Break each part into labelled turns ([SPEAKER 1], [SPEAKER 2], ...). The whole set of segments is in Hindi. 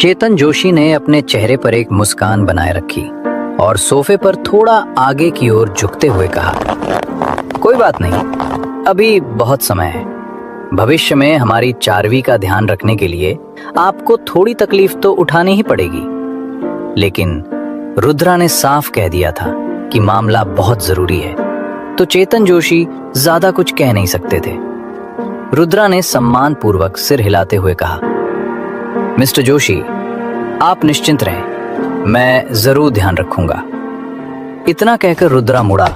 [SPEAKER 1] चेतन जोशी ने अपने चेहरे पर एक मुस्कान बनाए रखी और सोफे पर थोड़ा आगे की ओर झुकते हुए कहा, कोई बात नहीं, अभी बहुत समय है। भविष्य में हमारी चारवी का ध्यान रखने के लिए आपको थोड़ी तकलीफ तो उठानी ही पड़ेगी। लेकिन रुद्रा ने साफ कह दिया था कि मामला बहुत जरूरी है, तो चेतन जोशी ज्यादा कुछ कह नहीं सकते थे। रुद्रा ने सम्मानपूर्वक सिर हिलाते हुए कहा, मिस्टर जोशी, आप निश्चिंत रहें, मैं जरूर ध्यान रखूंगा। इतना कहकर रुद्रा मुड़ा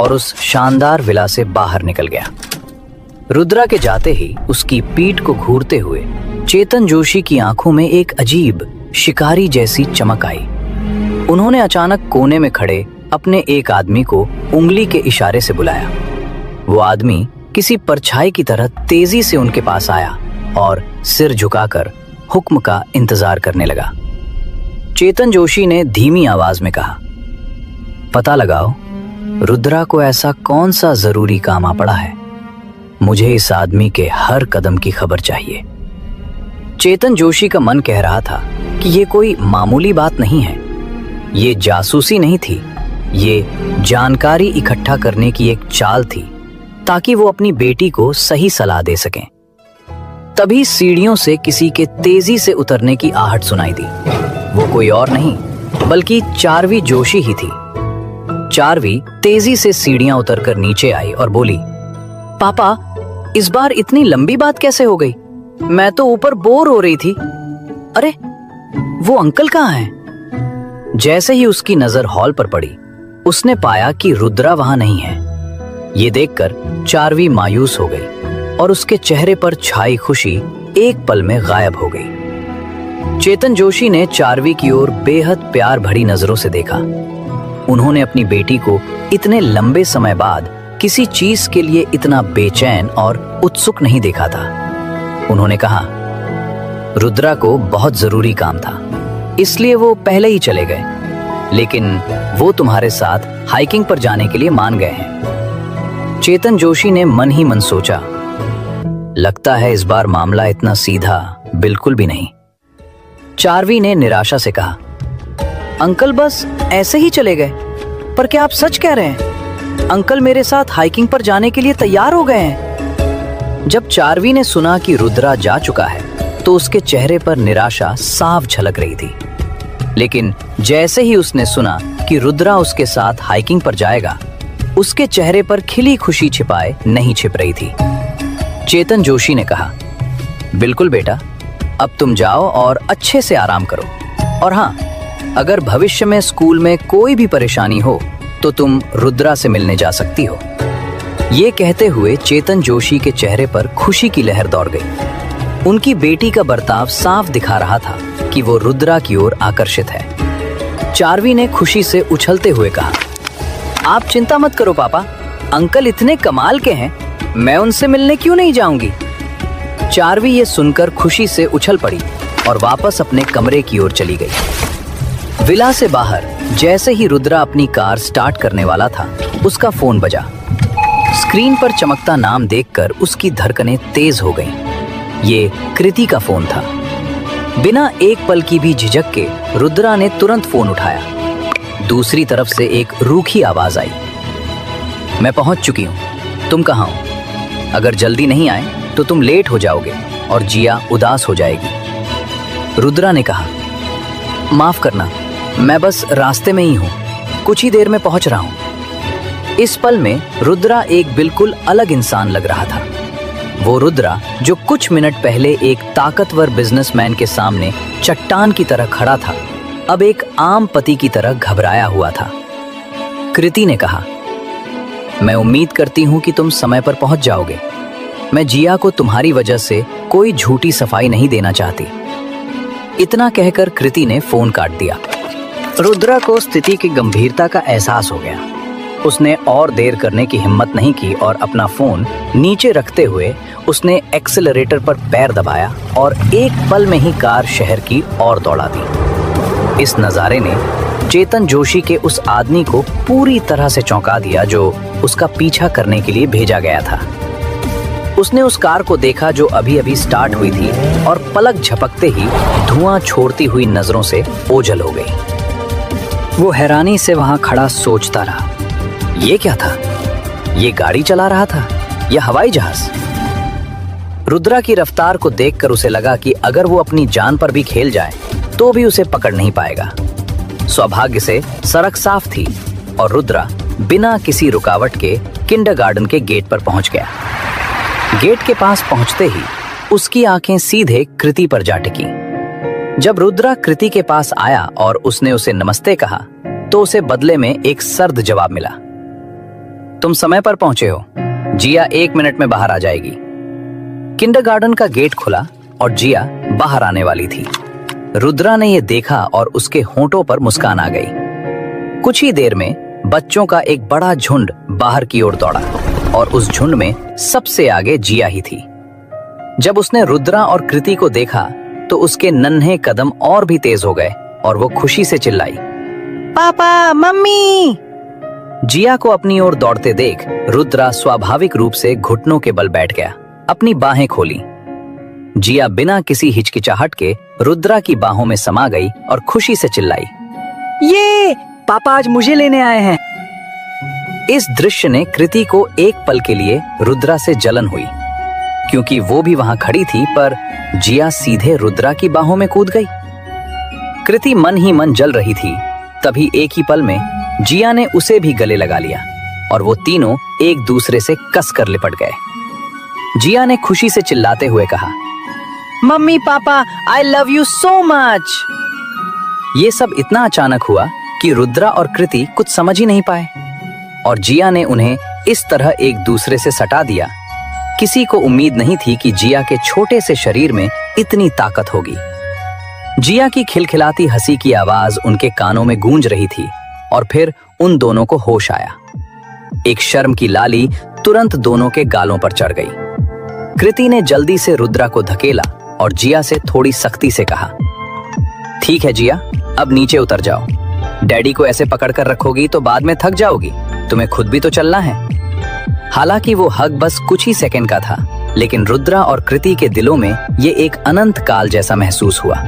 [SPEAKER 1] और उस शानदार विला से बाहर निकल गया। रुद्रा के जाते ही उसकी पीठ को घूरते हुए चेतन जोशी की आंखों में एक अजीब शिकारी जैसी चमक आई। उन्होंने अचानक कोने में खड़े अपने एक आदमी को उंगली के इशारे से बुलाया। वो आदमी किसी परछाई की तरह तेजी से उनके पास आया और सिर झुकाकर हुक्म का इंतजार करने लगा। चेतन जोशी ने धीमी आवाज में कहा, पता लगाओ रुद्रा को ऐसा कौन सा जरूरी काम आ पड़ा है। मुझे इस आदमी के हर कदम की खबर चाहिए। चेतन जोशी का मन कह रहा था कि ये कोई मामूली बात नहीं है, ये जासूसी नहीं थी, ये जानकारी इकट्ठा करने की एक चाल थी ताकि वो अपनी बेटी को सही सलाह दे सकें। तभी सीढ़ियों से किसी के तेजी से उतरने की आहट सुनाई दी। वो कोई और नहीं बल्कि चारवी जोशी ही थी। चारवी तेजी से सीढ़ियां उतरकर नीचे आई और बोली, पापा, इस बार इतनी लंबी बात कैसे हो गई? मैं तो ऊपर बोर हो रही थी। अरे, वो अंकल कहाँ हैं? जैसे ही उसकी नजर हॉल पर पड़ी, उसने पाया कि रुद्रा वहां नहीं है। ये देखकर चारवी मायूस हो गई और उसके चेहरे पर छाई खुशी एक पल में गायब हो गई। चेतन जोशी ने चारवी की ओर बेहद प्यार भरी नजरों से देखा। उन्होंने अपनी बेटी को इतने लंबे समय बाद किसी चीज के लिए इतना बेचैन और उत्सुक नहीं देखा था। उन्होंने कहा, रुद्रा को बहुत जरूरी काम था, इसलिए वो पहले ही चले गए, लेकिन वो तुम्हारे साथ हाइकिंग पर जाने के लिए मान गए हैं। चेतन जोशी ने मन ही मन सोचा, लगता है इस बार मामला इतना सीधा बिल्कुल भी नहीं। चारवी ने निराशा से कहा, अंकल बस ऐसे ही चले गए, पर क्या आप सच कह रहे हैं? अंकल मेरे साथ हाइकिंग पर जाने के लिए तैयार हो गए हैं। जब चारवी ने सुना कि रुद्रा जा चुका है तो उसके चेहरे पर निराशा साफ झलक रही थी। लेकिन जैसे ही उसने सुना कि रुद्रा उसके साथ हाइकिंग पर जाएगा, उसके चेहरे पर खिली खुशी छिपाए नहीं छिप रही थी। चेतन जोशी ने कहा, बिल्कुल बेटा, अब तुम जाओ और अच्छे से आराम करो। और हाँ, अगर भविष्य में स्कूल में कोई भी परेशानी हो तो तुम रुद्रा से मिलने जा सकती हो। ये कहते हुए चेतन जोशी के चेहरे पर खुशी की लहर दौड़ गई। उनकी बेटी का बर्ताव साफ दिखा रहा था कि वो रुद्रा की ओर आकर्षित है। चारवी ने खुशी से उछलते हुए कहा, आप चिंता मत करो पापा, अंकल इतने कमाल के हैं, मैं उनसे मिलने क्यों नहीं जाऊंगी। चारवी ये सुनकर खुशी से उछल पड़ी और वापस अपने कमरे की ओर चली गई। विला से बाहर जैसे ही रुद्रा अपनी कार स्टार्ट करने वाला था, उसका फोन बजा। स्क्रीन पर चमकता नाम देखकर उसकी धड़कनें तेज हो गईं। ये कृति का फोन था। बिना एक पल की भी झिझक के रुद्रा ने तुरंत फोन उठाया। दूसरी तरफ से एक रूखी आवाज आई, मैं पहुंच चुकी हूं, तुम कहां हो? अगर जल्दी नहीं आए तो तुम लेट हो जाओगे और जिया उदास हो जाएगी। रुद्रा ने कहा, माफ करना, मैं बस रास्ते में ही हूं, कुछ ही देर में पहुंच रहा हूं। इस पल में रुद्रा एक बिल्कुल अलग इंसान लग रहा था। वो रुद्रा जो कुछ मिनट पहले एक ताकतवर बिजनेसमैन के सामने चट्टान की तरह खड़ा था, अब एक आम पति की तरह घबराया हुआ था। कृति ने कहा, मैं उम्मीद करती हूं कि तुम समय पर पहुंच जाओगे। मैं जिया को तुम्हारी वजह से कोई झूठी सफाई नहीं देना चाहती। इतना कहकर कृति ने फोन काट दिया। रुद्रा को स्थिति की गंभीरता का एहसास हो गया। उसने और देर करने की हिम्मत नहीं की और अपना फोन नीचे रखते हुए उसने एक्सेलरेटर पर पैर दबाया और एक पल में ही कार शहर की ओर दौड़ा दी। इस नज़ारे ने चेतन जोशी के उस आदमी को पूरी तरह से चौंका दिया जो उसका पीछा करने के लिए भेजा गया था। उसने उस कार को देखा जो अभी अभी स्टार्ट हुई थी और पलक झपकते ही धुआं छोड़ती हुई नजरों से ओझल हो गई। वो हैरानी से वहां खड़ा सोचता रहा, ये क्या था? ये गाड़ी चला रहा था या हवाई जहाज? रुद्रा की रफ्तार को देखकर उसे लगा कि अगर वो अपनी जान पर भी खेल जाए तो भी उसे पकड़ नहीं पाएगा। सौभाग्य से सड़क साफ थी और रुद्रा बिना किसी रुकावट के किंडरगार्टन के गेट पर पहुंच गया। गेट के पास पहुंचते ही उसकी आंखें सीधे कृति पर जा टिकी। जब रुद्रा कृति के पास आया और उसने उसे नमस्ते कहा तो उसे बदले में एक सर्द जवाब मिला। तुम समय पर पहुंचे हो, जिया 1 मिनट में बाहर आ जाएगी। किंडरगार्टन का गेट खुला और जिया बाहर आने वाली थी। रुद्रा ने यह देखा और उसके होंठों पर मुस्कान आ गई। कुछ ही देर में बच्चों का एक बड़ा झुंड बाहर की ओर दौड़ा और उस झुंड में सबसे आगे जिया ही थी। जब उसने रुद्रा और कृति को देखा तो उसके नन्हे कदम और भी तेज हो गए और वो खुशी से चिल्लाई, पापा, मम्मी। जिया को अपनी ओर दौड़ते देख रुद्रा स्वाभाविक रूप से घुटनों के बल बैठ गया, अपनी बाहें खोली। जिया बिना किसी हिचकिचाहट के रुद्रा की बाहों में समा गई और खुशी से चिल्लाई, ये पापा आज मुझे लेने आए हैं। इस दृश्य ने कृति को एक पल के लिए रुद्रा से जलन हुई, क्योंकि वो भी वहां खड़ी थी, पर जिया सीधे रुद्रा की बाहों में कूद गई। कृति मन ही मन जल रही थी। तभी एक ही पल में जिया ने उसे भी गले लगा लिया और वो तीनों एक दूसरे से कसकर लिपट गए। जिया ने खुशी से चिल्लाते हुए कहा, मम्मी, पापा, I love you so much. ये सब इतना अचानक हुआ कि रुद्रा और कृति कुछ समझ ही नहीं पाए और जिया ने उन्हें इस तरह एक दूसरे से सटा दिया। किसी को उम्मीद नहीं थी कि जिया के छोटे से शरीर में इतनी ताकत होगी। जिया की खिलखिलाती हंसी की आवाज उनके कानों में गूंज रही थी और फिर उन दोनों को होश आया। एक शर्म की लाली तुरंत दोनों के गालों पर चढ़ गई। कृति ने जल्दी से रुद्रा को धकेला और जिया से थोड़ी सख्ती से कहा, ठीक है जिया, अब नीचे उतर जाओ। डैडी को ऐसे पकड़ कर रखोगी तो बाद में थक जाओगी, तुम्हें खुद भी तो चलना है। हालांकि वो हक बस कुछ ही सेकंड का था, लेकिन रुद्रा और कृति के दिलों में ये एक अनंत काल जैसा महसूस हुआ।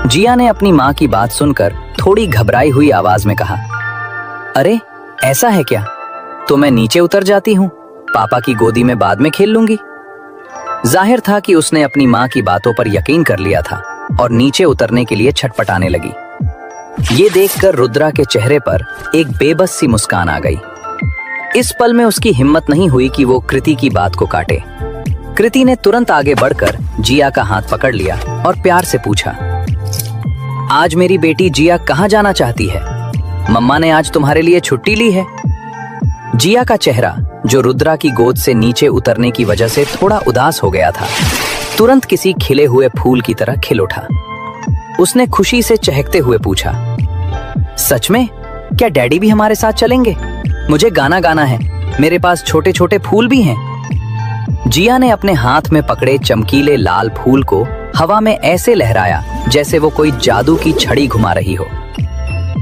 [SPEAKER 1] जिया ने अपनी माँ की बात सुनकर थोड़ी घबराई हुई आवाज में कहा, अरे ऐसा है क्या? तो मैं नीचे उतर जाती हूँ, पापा की गोदी में बाद में खेल लूंगी। जाहिर था कि उसने अपनी माँ की बातों पर यकीन कर लिया था और नीचे उतरने के लिए छटपटाने लगी। ये देखकर रुद्रा के चेहरे पर एक बेबस सी मुस्कान आ गई। इस पल में उसकी हिम्मत नहीं हुई कि वो कृति की बात को काटे। कृति ने तुरंत आगे बढ़कर जिया का हाथ पकड़ लिया और प्यार से पूछा, आज मेरी बेटी जिया कहाँ जाना चाहती है? मम्मा ने आज तुम्हारे लिए छुट्टी ली है। जिया का चेहरा, जो रुद्रा की गोद से नीचे उतरने की वजह से थोड़ा उदास हो गया था, तुरंत किसी खिले हुए फूल की तरह खिल उठा। उसने खुशी से चहकते हुए पूछा, सच में? क्या डैडी भी हमारे साथ चलेंगे? मुझे गाना गाना है, मेरे पास छोटे छोटे फूल भी हैं। जिया ने अपने हाथ में पकड़े चमकीले लाल फूल को हवा में ऐसे लहराया जैसे वो कोई जादू की छड़ी घुमा रही हो।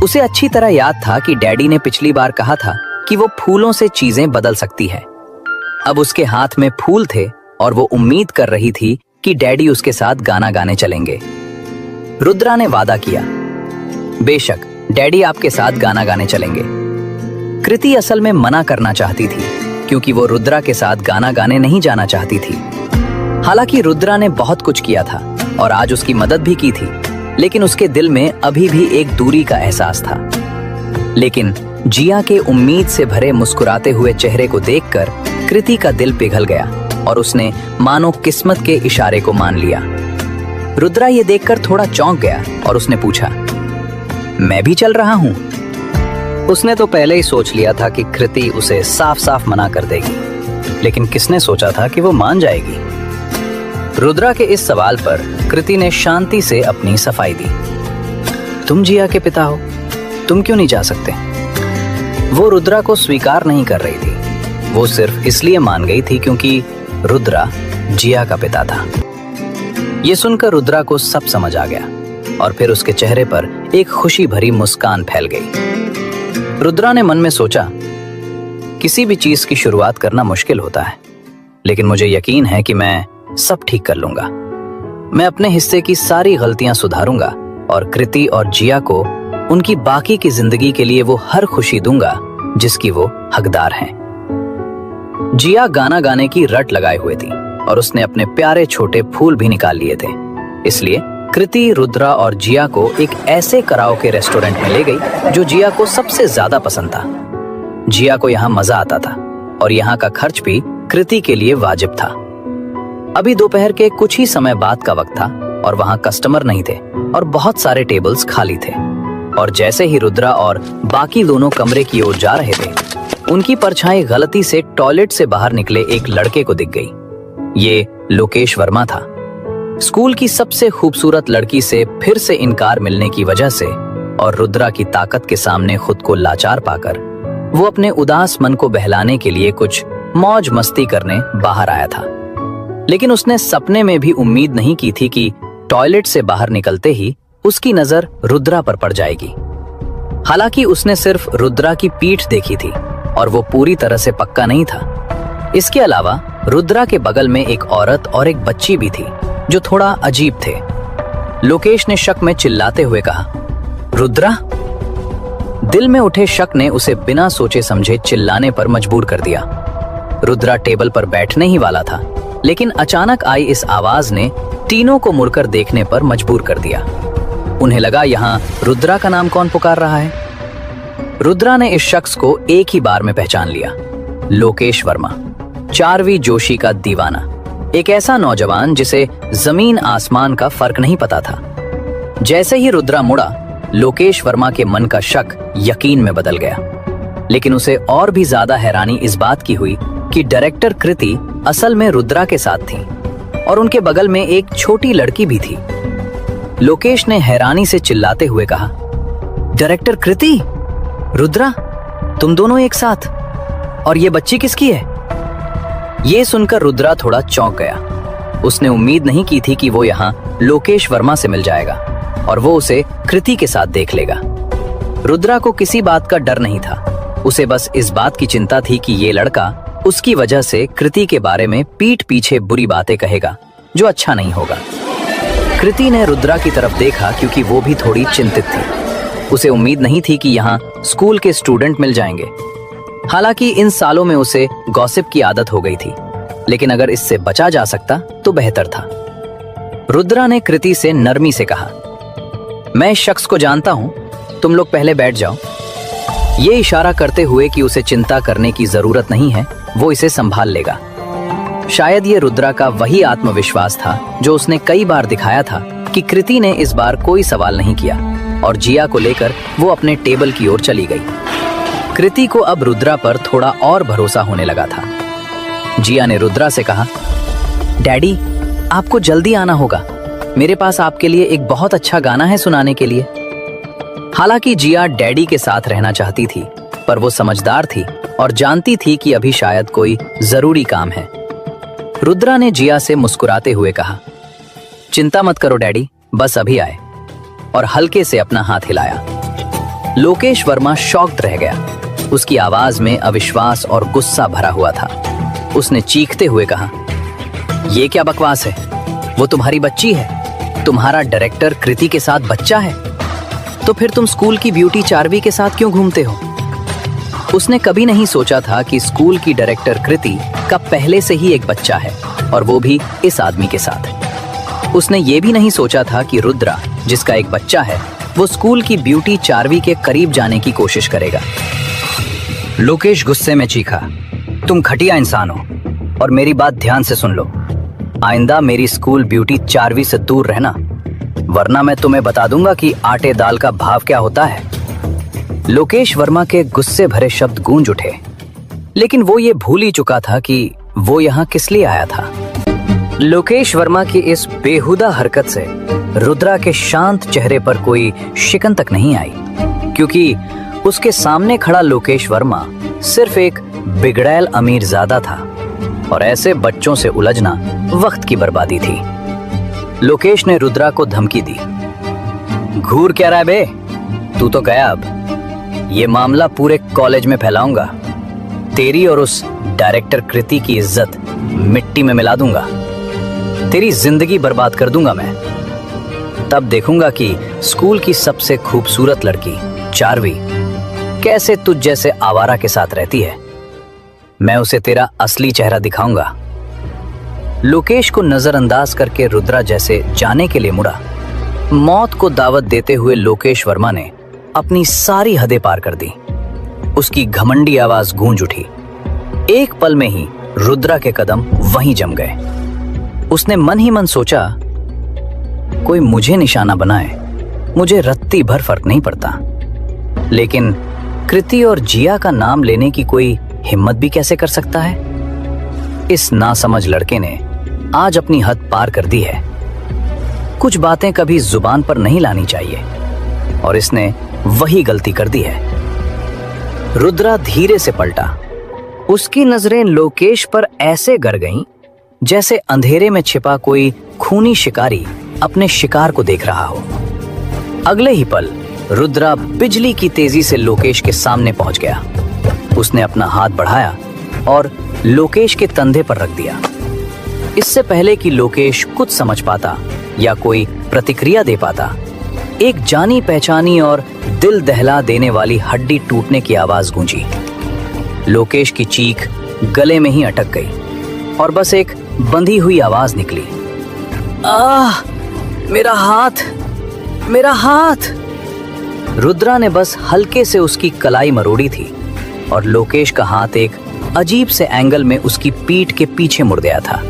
[SPEAKER 1] उसे अच्छी तरह याद था कि डैडी ने पिछली बार कहा था कि वो फूलों से चीजें बदल सकती है। अब उसके हाथ में फूल थे और वो उम्मीद कर रही थी कि डैडी उसके साथ गाना गाने चलेंगे। रुद्रा ने वादा किया, बेशक डैडी आपके साथ गाना गाने चलेंगे। कृति असल में मना करना चाहती थी, क्योंकि वो रुद्रा के साथ गाना गाने नहीं जाना चाहती थी। हालांकि रुद्रा ने बहुत कुछ किया था और आज उसकी मदद भी की थी, लेकिन उसके दिल में अभी भी एक दूरी का एहसास था। लेकिन जिया के उम्मीद से भरे मुस्कुराते हुए चेहरे को देखकर कृति का दिल पिघल गया और उसने मानो किस्मत के इशारे को मान लिया। रुद्रा ये देखकर थोड़ा चौंक गया और उसने पूछा, मैं भी चल रहा हूँ? उसने तो पहले ही सोच लिया था कि कृति उसे साफ साफ मना कर देगी, लेकिन किसने सोचा था कि वो मान जाएगी। रुद्रा के इस सवाल पर कृति ने शांति से अपनी सफाई दी। तुम जिया के पिता हो, तुम क्यों नहीं जा सकते? वो रुद्रा को स्वीकार नहीं कर रही थी, वो सिर्फ इसलिए मान गई थी क्योंकि रुद्रा जिया का पिता था। ये सुनकर रुद्रा को सब समझ आ गया और फिर उसके चेहरे पर एक खुशी भरी मुस्कान फैल गई। रुद्रा ने मन में सोचा, किसी भी चीज की शुरुआत करना मुश्किल होता है, लेकिन मुझे यकीन है कि मैं सब ठीक कर लूंगा। मैं अपने हिस्से की सारी गलतियां सुधारूंगा और कृति और जिया को उनकी बाकी की जिंदगी के लिए वो हर खुशी दूंगा जिसकी वो हकदार हैं। जिया गाना गाने की रट लगाए हुए थी और उसने अपने प्यारे छोटे फूल भी निकाल लिए थे। इसलिए कृति, रुद्रा और जिया को एक ऐसे कराओके रेस्टोरेंट में ले गई जो जिया को सबसे ज्यादा पसंद था। जिया को यहाँ मजा आता था और यहाँ का खर्च भी कृति के लिए वाजिब था। अभी दोपहर के कुछ ही समय बाद का वक्त था और वहां कस्टमर नहीं थे और बहुत सारे टेबल्स खाली थे। और जैसे ही रुद्रा और बाकी दोनों कमरे की ओर जा रहे थे, उनकी परछाई गलती से टॉयलेट से बाहर निकले एक लड़के को दिख गई। ये लोकेश वर्मा था। स्कूल की सबसे खूबसूरत लड़की से फिर से इनकार मिलने की वजह से और रुद्रा की ताकत के सामने खुद को लाचार पाकर वो अपने उदास मन को बहलाने के लिए कुछ मौज मस्ती करने बाहर आया था। लेकिन उसने सपने में भी उम्मीद नहीं की थी कि टॉयलेट से बाहर निकलते ही उसकी नजर रुद्रा पर पड़ जाएगी। हालांकि उसने सिर्फ रुद्रा की पीठ देखी थी और वो पूरी तरह से पक्का नहीं था। इसके अलावा रुद्रा के बगल में एक औरत और एक बच्ची भी थी जो थोड़ा अजीब थे। लोकेश ने शक में चिल्लाते हुए कहा, रुद्रा। दिल में उठे शक ने उसे बिना सोचे समझे चिल्लाने पर मजबूर कर दिया। रुद्रा टेबल पर बैठने ही वाला था, लेकिन अचानक आई इस आवाज ने तीनों को मुड़कर देखने पर मजबूर कर दिया। उन्हें लगा यहाँ रुद्रा का नाम कौन पुकार रहा है। रुद्रा ने इस शख्स को एक ही बार में पहचान लिया। लोकेश वर्मा, 4वीं जोशी का दीवाना, एक ऐसा नौजवान जिसे जमीन आसमान का फर्क नहीं पता था। जैसे ही रुद्रा मुड़ा, लोकेश वर्मा के मन का शक यकीन में बदल गया। लेकिन उसे और भी ज्यादा हैरानी इस बात की हुई कि डायरेक्टर कृति असल में रुद्रा के साथ थी और उनके बगल में एक छोटी लड़की भी थी। लोकेश ने हैरानी से चिल्लाते हुए कहा, डायरेक्टर कृति, रुद्रा, तुम दोनों एक साथ? और ये बच्ची किसकी है? ये सुनकर रुद्रा थोड़ा चौंक गया। उसने उम्मीद नहीं की थी कि वो यहाँ लोकेश वर्मा से मिल जाएगा और वो उसे कृति के साथ देख लेगा। रुद्रा को किसी बात का डर नहीं था। उसे बस इस बात की चिंता थी कि ये लड़का उसकी वजह से कृति के बारे में पीठ पीछे बुरी बातें कहेगा, जो अच्छा नहीं होगा। कृति ने रुद्रा की तरफ देखा क्योंकि वो भी थोड़ी चिंतित थी। उसे उम्मीद नहीं थी कि यहाँ स्कूल के स्टूडेंट मिल जाएंगे। हालांकि इन सालों में उसे गॉसिप की आदत हो गई थी, लेकिन अगर इससे बचा जा सकता तो बेहतर था। रुद्रा ने कृति से नरमी से कहा, मैं इस शख्स को जानता हूं, तुम लोग पहले बैठ जाओ। ये इशारा करते हुए कि उसे चिंता करने की जरूरत नहीं है, वो इसे संभाल लेगा। शायद ये रुद्रा का वही आत्मविश्वास था जो उसने कई बार दिखाया था कि कृति ने इस बार कोई सवाल नहीं किया और जिया को लेकर वो अपने टेबल की ओर चली गई। कृति को अब रुद्रा पर थोड़ा और भरोसा होने लगा था। जिया ने रुद्रा से कहा, डैडी, आपको जल्दी आना होगा, मेरे पास आपके लिए एक बहुत अच्छा गाना है सुनाने के लिए। हालांकि जिया डैडी के साथ रहना चाहती थी, पर वो समझदार थी और जानती थी कि अभी शायद कोई जरूरी काम है। रुद्रा ने जिया से मुस्कुराते हुए कहा, चिंता मत करो डैडी, बस अभी आए, और हल्के से अपना हाथ हिलाया। लोकेश वर्मा शॉक्ड रह गया। उसकी आवाज में अविश्वास और गुस्सा भरा हुआ था। उसने चीखते हुए कहा, ये क्या बकवास है? वो तुम्हारी बच्ची है। तुम्हारा डायरेक्टर कृति के साथ बच्चा है, तो फिर तुम स्कूल की ब्यूटी चार्वी के साथ क्यों घूमते हो? उसने कभी नहीं सोचा था कि स्कूल की डायरेक्टर कृति का पहले से ही एक बच्चा है, और वो भी इस आदमी के साथ। उसने ये भी नहीं सोचा था कि रुद्रा, जिसका एक बच्चा है, वो स्कूल की ब्यूटी चार्वी के करीब जाने की कोशिश करेगा। लोकेश गुस्से में चीखा, तुम घटिया इंसान हो और मेरी बात ध्यान से सुन लो। आइंदा मेरी स्कूल ब्यूटी चार्वी से दूर रहना, वरना मैं तुम्हें बता दूंगा कि आटे दाल का भाव क्या होता है। लोकेश वर्मा के गुस्से भरे शब्द गूंज उठे, लेकिन वो ये भूल ही चुका था कि वो यहाँ किस लिए आया था। लोकेश वर्मा की इस बेहुदा हरकत से रुद्रा के शांत चेहरे पर कोई शिकन तक नहीं आई, क्योंकि उसके सामने खड़ा लोकेश वर्मा सिर्फ एक बिगड़ैल अमीरजादा था और ऐसे बच्चों से उलझना वक्त की बर्बादी थी। लोकेश ने रुद्रा को धमकी दी, घूर क्या रहा है बे? तू तो गया, अब ये मामला पूरे कॉलेज में फैलाऊंगा। तेरी और उस डायरेक्टर कृति की इज्जत मिट्टी में मिला दूंगा। तेरी जिंदगी बर्बाद कर दूंगा मैं। तब देखूंगा कि स्कूल की सबसे खूबसूरत लड़की चार्वी कैसे तुझ जैसे आवारा के साथ रहती है। मैं उसे तेरा असली चेहरा दिखाऊंगा। लोकेश को नजरअंदाज करके रुद्रा जैसे जाने के लिए मुड़ा। मौत को दावत देते हुए लोकेश वर्मा ने अपनी सारी हदें पार कर दी। उसकी घमंडी आवाज गूंज उठी। एक पल में ही रुद्रा के कदम वहीं जम गए। उसने मन ही मन सोचा, कोई मुझे निशाना बनाए, मुझे रत्ती भर फर्क नहीं पड़ता, लेकिन कृति और जिया का नाम लेने की कोई हिम्मत भी कैसे कर सकता है। इस नासमझ लड़के ने आज अपनी हद पार कर दी है। कुछ बातें कभी जुबान पर नहीं लानी चाहिए, और इसने वही गलती कर दी है। रुद्रा धीरे से पलटा। उसकी नजरें लोकेश पर ऐसे गर गईं जैसे अंधेरे में छिपा कोई खूनी शिकारी अपने शिकार को देख रहा हो। अगले ही पल रुद्रा बिजली की तेजी से लोकेश के सामने पहुंच गया। उसने अपना हाथ बढ़ाया और लोकेश के कंधे पर रख दिया। इससे पहले कि लोकेश कुछ समझ पाता या कोई प्रतिक्रिया दे पाता, एक जानी पहचानी और दिल दहला देने वाली हड्डी टूटने की आवाज गूंजी। लोकेश की चीख गले में ही अटक गई और बस एक बंधी हुई आवाज निकली, आह, मेरा हाथ, मेरा हाथ। रुद्रा ने बस हल्के से उसकी कलाई मरोड़ी थी और लोकेश का हाथ एक अजीब से एंगल में उसकी पीठ के पीछे मुड़ गया था।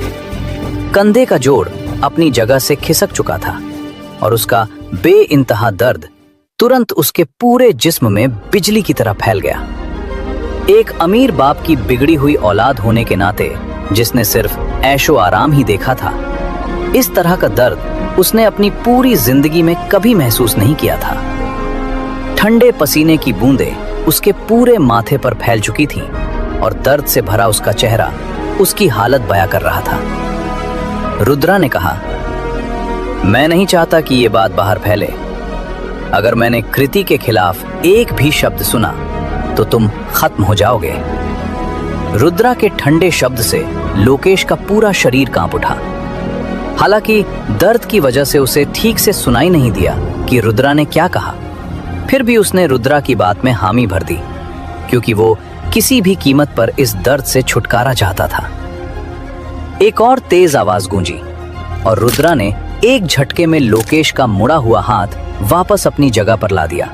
[SPEAKER 1] कंधे का जोड़ अपनी जगह से खिसक चुका था और उसका बेइंतहा दर्द तुरंत उसके पूरे जिस्म में बिजली की तरह फैल गया। एक अमीर बाप की बिगड़ी हुई औलाद होने के नाते जिसने सिर्फ ऐशो आराम ही देखा था, इस तरह का दर्द उसने अपनी पूरी जिंदगी में कभी महसूस नहीं किया था। ठंडे पसीने की बूंदें उसके पूरे माथे पर फैल चुकी थीं और दर्द से भरा उसका चेहरा उसकी हालत बयां कर रहा था। रुद्रा ने कहा, मैं नहीं चाहता कि ये बात बाहर फैले। अगर मैंने कृति के खिलाफ एक भी शब्द सुना तो तुम खत्म हो जाओगे। रुद्रा के ठंडे शब्द से लोकेश का पूरा शरीर कांप उठा। हालांकि दर्द की वजह से उसे ठीक से सुनाई नहीं दिया कि रुद्रा ने क्या कहा। फिर भी उसने रुद्रा की बात में हामी भर दी, क्योंकि वो किसी भी कीमत पर इस दर्द से छुटकारा चाहता था। एक और तेज आवाज गूंजी और रुद्रा ने एक झटके में लोकेश का मुड़ा हुआ हाथ वापस अपनी जगह पर ला दिया।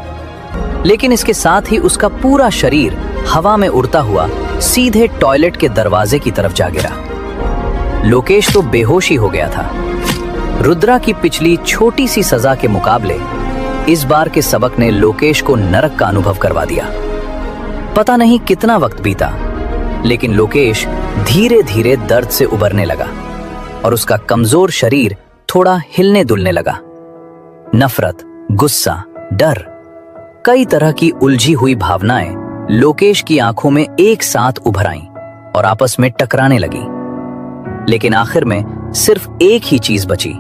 [SPEAKER 1] लेकिन इसके साथ ही उसका पूरा शरीर हवा में उड़ता हुआ सीधे टॉयलेट के दरवाजे की तरफ जा गिरा। लोकेश तो बेहोश ही हो गया था। रुद्रा की पिछली छोटी सी सजा के मुकाबले इस बार के सबक ने लोकेश को नरक का अनुभव करवा दिया। पता नहीं कितना वक्त बीता, लेकिन लोकेश धीरे धीरे दर्द से उबरने लगा और उसका कमजोर शरीर थोड़ा हिलने डुलने लगा। नफरत, गुस्सा, डर, कई तरह की उलझी हुई भावनाएं लोकेश की आंखों में एक साथ उभर आईं और आपस में टकराने लगी। लेकिन आखिर में सिर्फ एक ही चीज बची,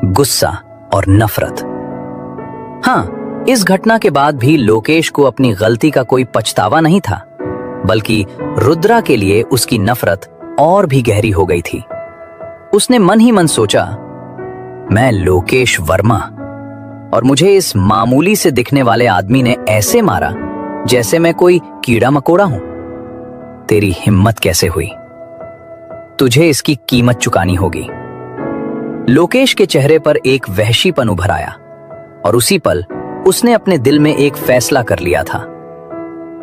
[SPEAKER 1] गुस्सा और नफरत। हाँ, इस घटना के बाद भी लोकेश को अपनी गलती का कोई पछतावा नहीं था, बल्कि रुद्रा के लिए उसकी नफरत और भी गहरी हो गई थी। उसने मन ही मन सोचा, मैं लोकेश वर्मा, और मुझे इस मामूली से दिखने वाले आदमी ने ऐसे मारा जैसे मैं कोई कीड़ा मकोड़ा हूं। तेरी हिम्मत कैसे हुई? तुझे इसकी कीमत चुकानी होगी। लोकेश के चेहरे पर एक वहशीपन उभर आया और उसी पल उसने अपने दिल में एक फैसला कर लिया था।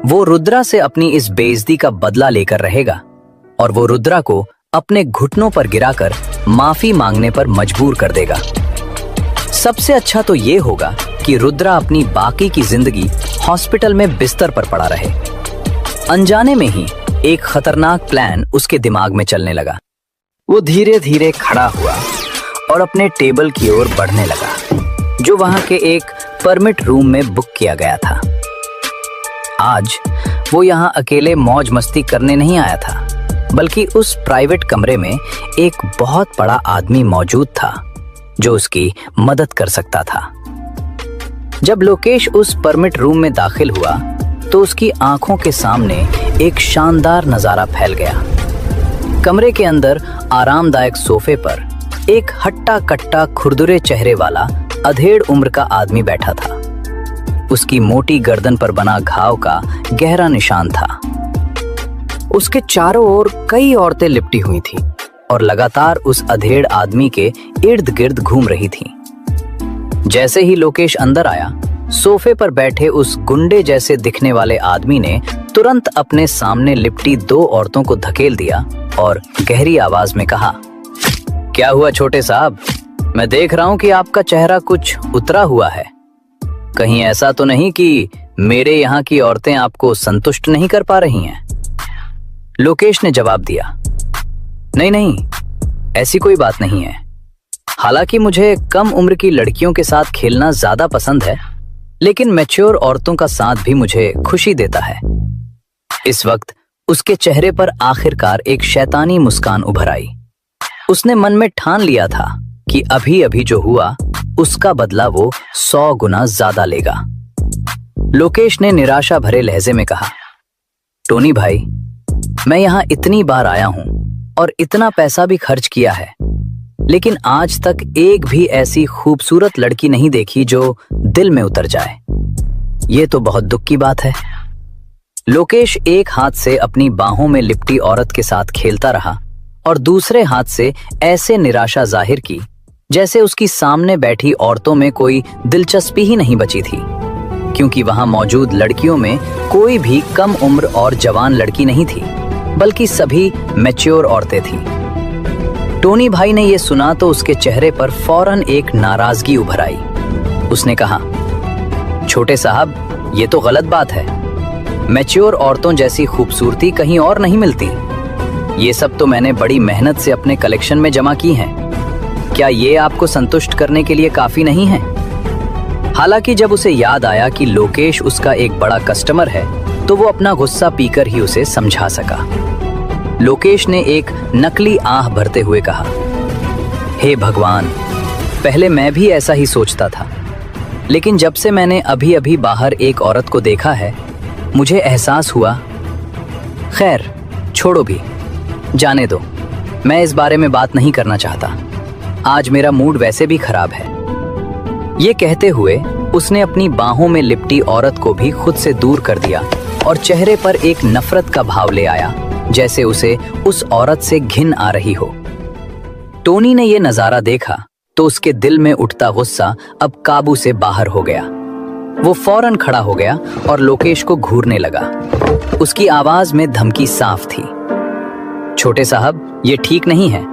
[SPEAKER 1] वो रुद्रा से अपनी इस बेइज्जती का बदला लेकर रहेगा और वो रुद्रा को अपने घुटनों पर गिराकर माफी मांगने पर मजबूर कर देगा। सबसे अच्छा तो ये होगा कि रुद्रा अपनी बाकी की जिंदगी हॉस्पिटल में बिस्तर पर पड़ा रहे। अनजाने में ही एक खतरनाक प्लान उसके दिमाग में चलने लगा। वो धीरे धीरे खड़ा हुआ और अपने टेबल की ओर बढ़ने लगा, जो वहां के एक परमिट रूम में बुक किया गया था। आज वो यहां अकेले मौज मस्ती करने नहीं आया था, बल्कि उस प्राइवेट कमरे में एक बहुत बड़ा आदमी मौजूद था जो उसकी मदद कर सकता था। जब लोकेश उस परमिट रूम में दाखिल हुआ तो उसकी आंखों के सामने एक शानदार नजारा फैल गया। कमरे के अंदर आरामदायक सोफे पर एक हट्टा कट्टा खुरदुरे चेहरे वाला अधेड़ उम्र का आदमी बैठा था। उसकी मोटी गर्दन पर बना घाव का गहरा निशान था। उसके चारों ओर कई औरतें लिपटी हुई थीं और लगातार उस अधेड़ आदमी के इर्द गिर्द घूम रही थीं। जैसे ही लोकेश अंदर आया, सोफे पर बैठे उस गुंडे जैसे दिखने वाले आदमी ने तुरंत अपने सामने लिपटी दो औरतों को धकेल दिया और गहरी आवाज में कहा, क्या हुआ छोटे साहब? मैं देख रहा हूं कि आपका चेहरा कुछ उतरा हुआ है। कहीं ऐसा तो नहीं कि मेरे यहाँ की औरतें आपको संतुष्ट नहीं कर पा रही हैं? लोकेश ने जवाब दिया, नहीं नहीं, ऐसी कोई बात नहीं है। हालांकि मुझे कम उम्र की लड़कियों के साथ खेलना ज्यादा पसंद है, लेकिन मैच्योर औरतों का साथ भी मुझे खुशी देता है। इस वक्त उसके चेहरे पर आखिरकार एक शैतानी मुस्कान उभर आई। उसने मन में ठान लिया था कि अभी अभी जो हुआ उसका बदला वो 100 गुना ज्यादा लेगा। लोकेश ने निराशा भरे लहजे में कहा, टोनी भाई, मैं यहाँ इतनी बार आया हूं और इतना पैसा भी खर्च किया है, लेकिन आज तक एक भी ऐसी खूबसूरत लड़की नहीं देखी जो दिल में उतर जाए। ये तो बहुत दुख की बात है। लोकेश एक हाथ से अपनी बाहों में लिपटी औरत के साथ खेलता रहा और दूसरे हाथ से ऐसे निराशा जाहिर की जैसे उसकी सामने बैठी औरतों में कोई दिलचस्पी ही नहीं बची थी, क्योंकि वहां मौजूद लड़कियों में कोई भी कम उम्र और जवान लड़की नहीं थी, बल्कि सभी मैच्योर औरतें थीं। टोनी भाई ने यह सुना तो उसके चेहरे पर फौरन एक नाराजगी उभर आई। उसने कहा, छोटे साहब, ये तो गलत बात है। मैच्योर औरतों जैसी खूबसूरती कहीं और नहीं मिलती। ये सब तो मैंने बड़ी मेहनत से अपने कलेक्शन में जमा की हैं। क्या ये आपको संतुष्ट करने के लिए काफी नहीं है? हालांकि जब उसे याद आया कि लोकेश उसका एक बड़ा कस्टमर है, तो वो अपना गुस्सा पीकर ही उसे समझा सका। लोकेश ने एक नकली आह भरते हुए कहा, हे भगवान, पहले मैं भी ऐसा ही सोचता था, लेकिन जब से मैंने अभी अभी बाहर एक औरत को देखा है, मुझे एहसास हुआ। खैर, छोड़ो भी, जाने दो, मैं इस बारे में बात नहीं करना चाहता। आज मेरा मूड वैसे भी खराब है। ये कहते हुए उसने अपनी बाहों में लिपटी औरत को भी खुद से दूर कर दिया और चेहरे पर एक नफरत का भाव ले आया, जैसे उसे उस औरत से घिन आ रही हो। टोनी ने यह नजारा देखा तो उसके दिल में उठता गुस्सा अब काबू से बाहर हो गया। वो फौरन खड़ा हो गया और लोकेश को घूरने लगा। उसकी आवाज में धमकी साफ थी, छोटे साहब, ये ठीक नहीं है।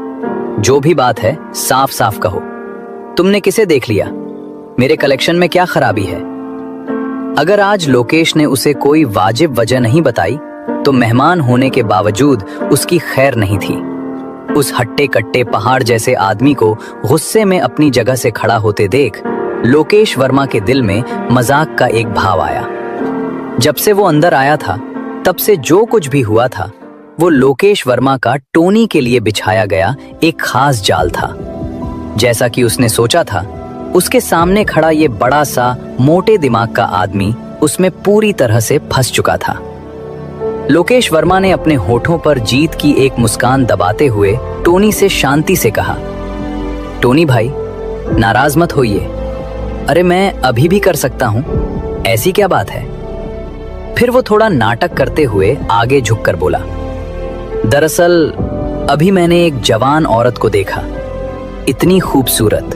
[SPEAKER 1] जो भी बात है साफ साफ कहो। तुमने किसे देख लिया? मेरे कलेक्शन में क्या खराबी है? अगर आज लोकेश ने उसे कोई वाजिब वजह नहीं बताई तो मेहमान होने के बावजूद उसकी खैर नहीं थी। उस हट्टे कट्टे पहाड़ जैसे आदमी को गुस्से में अपनी जगह से खड़ा होते देख लोकेश वर्मा के दिल में मजाक का एक भाव आया। जब से वो अंदर आया था, तब से जो कुछ भी हुआ था वो लोकेश वर्मा का टोनी के लिए बिछाया गया एक खास जाल था। जैसा कि उसने सोचा था, उसके सामने खड़ा ये बड़ा सा मोटे दिमाग का आदमी उसमें पूरी तरह से फंस चुका था। लोकेश वर्मा ने अपने होठों पर जीत की एक मुस्कान दबाते हुए टोनी से शांति से कहा, टोनी भाई, नाराज मत होइए। अरे मैं अभी भी कर सकता हूं, ऐसी क्या बात है? फिर वो थोड़ा नाटक करते हुए आगे झुककर बोला, दरअसल अभी मैंने एक जवान औरत को देखा, इतनी खूबसूरत,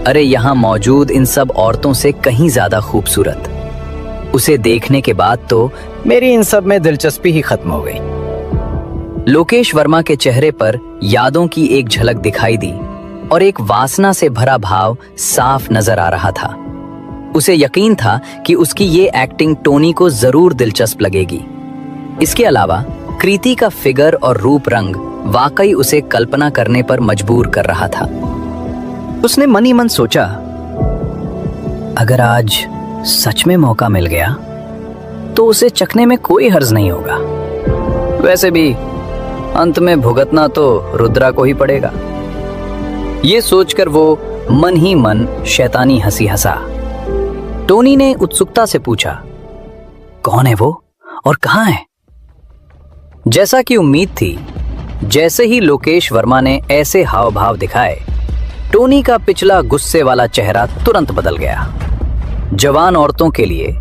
[SPEAKER 1] अरे यहाँ मौजूद इन सब औरतों से कहीं ज्यादा खूबसूरत। उसे देखने के बाद तो मेरी इन सब में दिलचस्पी ही खत्म हो गई। लोकेश वर्मा के चेहरे पर यादों की एक झलक दिखाई दी और एक वासना से भरा भाव साफ नजर आ रहा था। उसे यकीन था कि उसकी ये एक्टिंग टोनी को जरूर दिलचस्प लगेगी। इसके अलावा कृति का फिगर और रूप रंग वाकई उसे कल्पना करने पर मजबूर कर रहा था। उसने मन ही मन सोचा, अगर आज सच में मौका मिल गया तो उसे चखने में कोई हर्ज नहीं होगा। वैसे भी अंत में भुगतना तो रुद्रा को ही पड़ेगा। ये सोचकर वो मन ही मन शैतानी हंसी हंसा। टोनी ने उत्सुकता से पूछा, कौन है वो और कहां है? जैसा कि उम्मीद थी, जैसे ही लोकेश वर्मा ने ऐसे हाव भाव दिखाए, टोनी का पिछला गुस्से वाला चेहरा तुरंत बदल गया। जवान औरतों के लिए,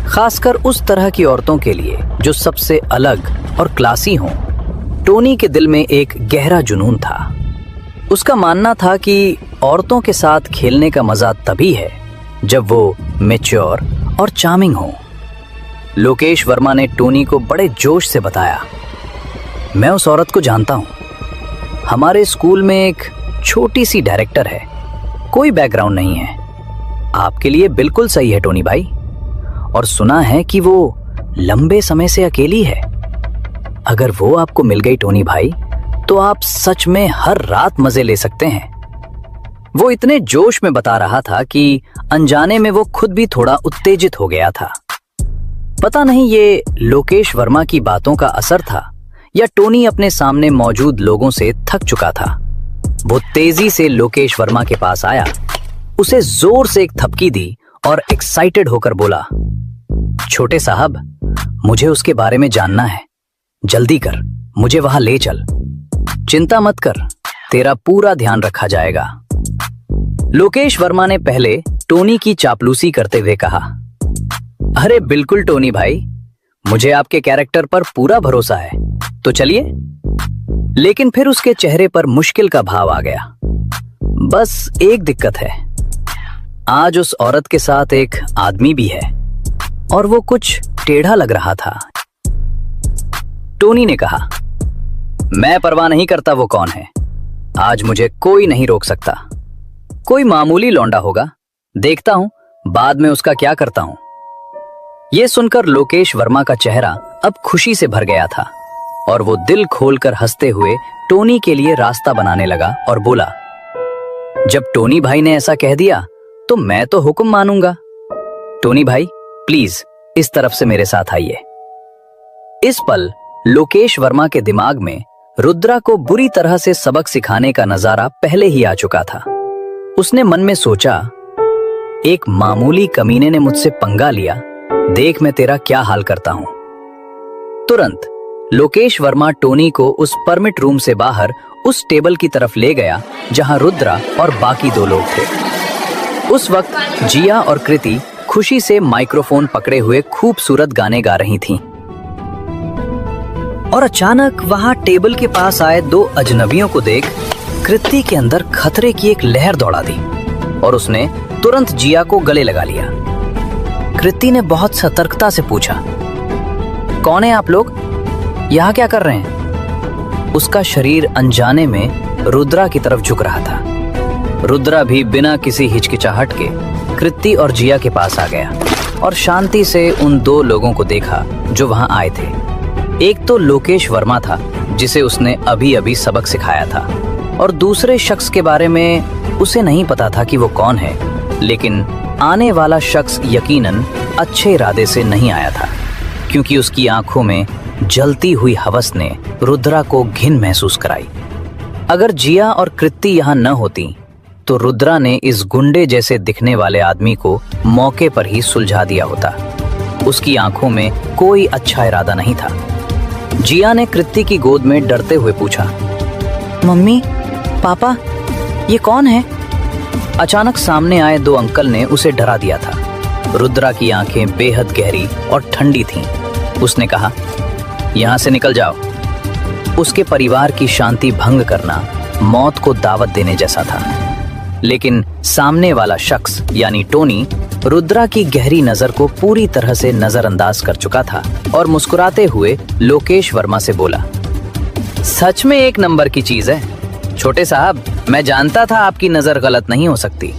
[SPEAKER 1] खासकर उस तरह की औरतों के लिए जो सबसे अलग और क्लासी हों, टोनी के दिल में एक गहरा जुनून था। उसका मानना था कि औरतों के साथ खेलने का मजा तभी है जब वो मैच्योर और चार्मिंग हो। लोकेश वर्मा ने टोनी को बड़े जोश से बताया, मैं उस औरत को जानता हूं। हमारे स्कूल में एक छोटी सी डायरेक्टर है, कोई बैकग्राउंड नहीं है। आपके लिए बिल्कुल सही है टोनी भाई। और सुना है कि वो लंबे समय से अकेली है। अगर वो आपको मिल गई टोनी भाई, तो आप सच में हर रात मजे ले सकते हैं। वो इतने जोश में बता रहा था कि अनजाने में वो खुद भी थोड़ा उत्तेजित हो गया था। पता नहीं ये लोकेश वर्मा की बातों का असर था या टोनी अपने सामने मौजूद लोगों से थक चुका था। वो तेजी से लोकेश वर्मा के पास आया, उसे जोर से एक थपकी दी और एक्साइटेड होकर बोला, छोटे साहब, मुझे उसके बारे में जानना है। जल्दी कर, मुझे वहां ले चल। चिंता मत कर, तेरा पूरा ध्यान रखा जाएगा। लोकेश वर्मा ने पहले टोनी की चापलूसी करते हुए कहा, अरे बिल्कुल टोनी भाई, मुझे आपके कैरेक्टर पर पूरा भरोसा है, तो चलिए। लेकिन फिर उसके चेहरे पर मुश्किल का भाव आ गया। बस एक दिक्कत है, आज उस औरत के साथ एक आदमी भी है और वो कुछ टेढ़ा लग रहा था। टोनी ने कहा, मैं परवाह नहीं करता वो कौन है, आज मुझे कोई नहीं रोक सकता। कोई मामूली लौंडा होगा, देखता हूं बाद में उसका क्या करता हूं। यह सुनकर लोकेश वर्मा का चेहरा अब खुशी से भर गया था और वो दिल खोलकर हंसते हुए टोनी के लिए रास्ता बनाने लगा और बोला, जब टोनी भाई ने ऐसा कह दिया तो मैं तो हुक्म मानूंगा। टोनी भाई प्लीज इस तरफ से मेरे साथ आइए। इस पल लोकेश वर्मा के दिमाग में रुद्रा को बुरी तरह से सबक सिखाने का नजारा पहले ही आ चुका था। उसने मन में सोचा, एक मामूली कमीने ने मुझसे पंगा लिया, देख मैं तेरा क्या हाल करता हूं। तुरंत लोकेश वर्मा टोनी को उस परमिट रूम से बाहर उस टेबल की तरफ ले गया जहां रुद्रा और बाकी दो लोग थे। उस वक्त जिया और कृति खुशी से माइक्रोफोन पकड़े हुए खूबसूरत गाने गा रही थीं। और अचानक वहां टेबल के पास आए दो अजनबियों को देख कृति के अंदर खतरे की एक लहर दौड़ा दी और उसने तुरंत जिया को गले लगा लिया। कृति ने बहुत सतर्कता से पूछा, कौन है आप लोग, यहाँ क्या कर रहे हैं? उसका शरीर अनजाने में रुद्रा की तरफ झुक रहा था। रुद्रा भी बिना किसी हिचकिचाहट के कृति और जिया के पास आ गया और शांति से उन दो लोगों को देखा जो वहां आए थे। एक तो लोकेश वर्मा था जिसे उसने अभी अभी सबक सिखाया था, और दूसरे शख्स के बारे में उसे नहीं पता था कि वो कौन है, लेकिन आने वाला शख्स यकीनन अच्छे इरादे से नहीं आया था, क्योंकि उसकी आंखों में जलती हुई हवस ने रुद्रा को घिन महसूस कराई। अगर जिया और कृति यहाँ न होती तो रुद्रा ने इस गुंडे जैसे दिखने वाले आदमी को मौके पर ही सुलझा दिया होता। उसकी आंखों में कोई अच्छा इरादा नहीं था। जिया ने कृति की गोद में डरते हुए पूछा, मम्मी, पापा, ये कौन है? अचानक सामने आए दो अंकल ने उसे डरा दिया था। रुद्रा की आंखें बेहद गहरी और ठंडी थीं। उसने कहा, यहाँ से निकल जाओ। उसके परिवार की शांति भंग करना मौत को दावत देने जैसा था। लेकिन सामने वाला शख्स यानी टोनी रुद्रा की गहरी नजर को पूरी तरह से नजरअंदाज कर चुका था और मुस्कुराते हुए लोकेश वर्मा से बोला, सच में एक नंबर की चीज है छोटे साहब, मैं जानता था आपकी नजर गलत नहीं हो सकती।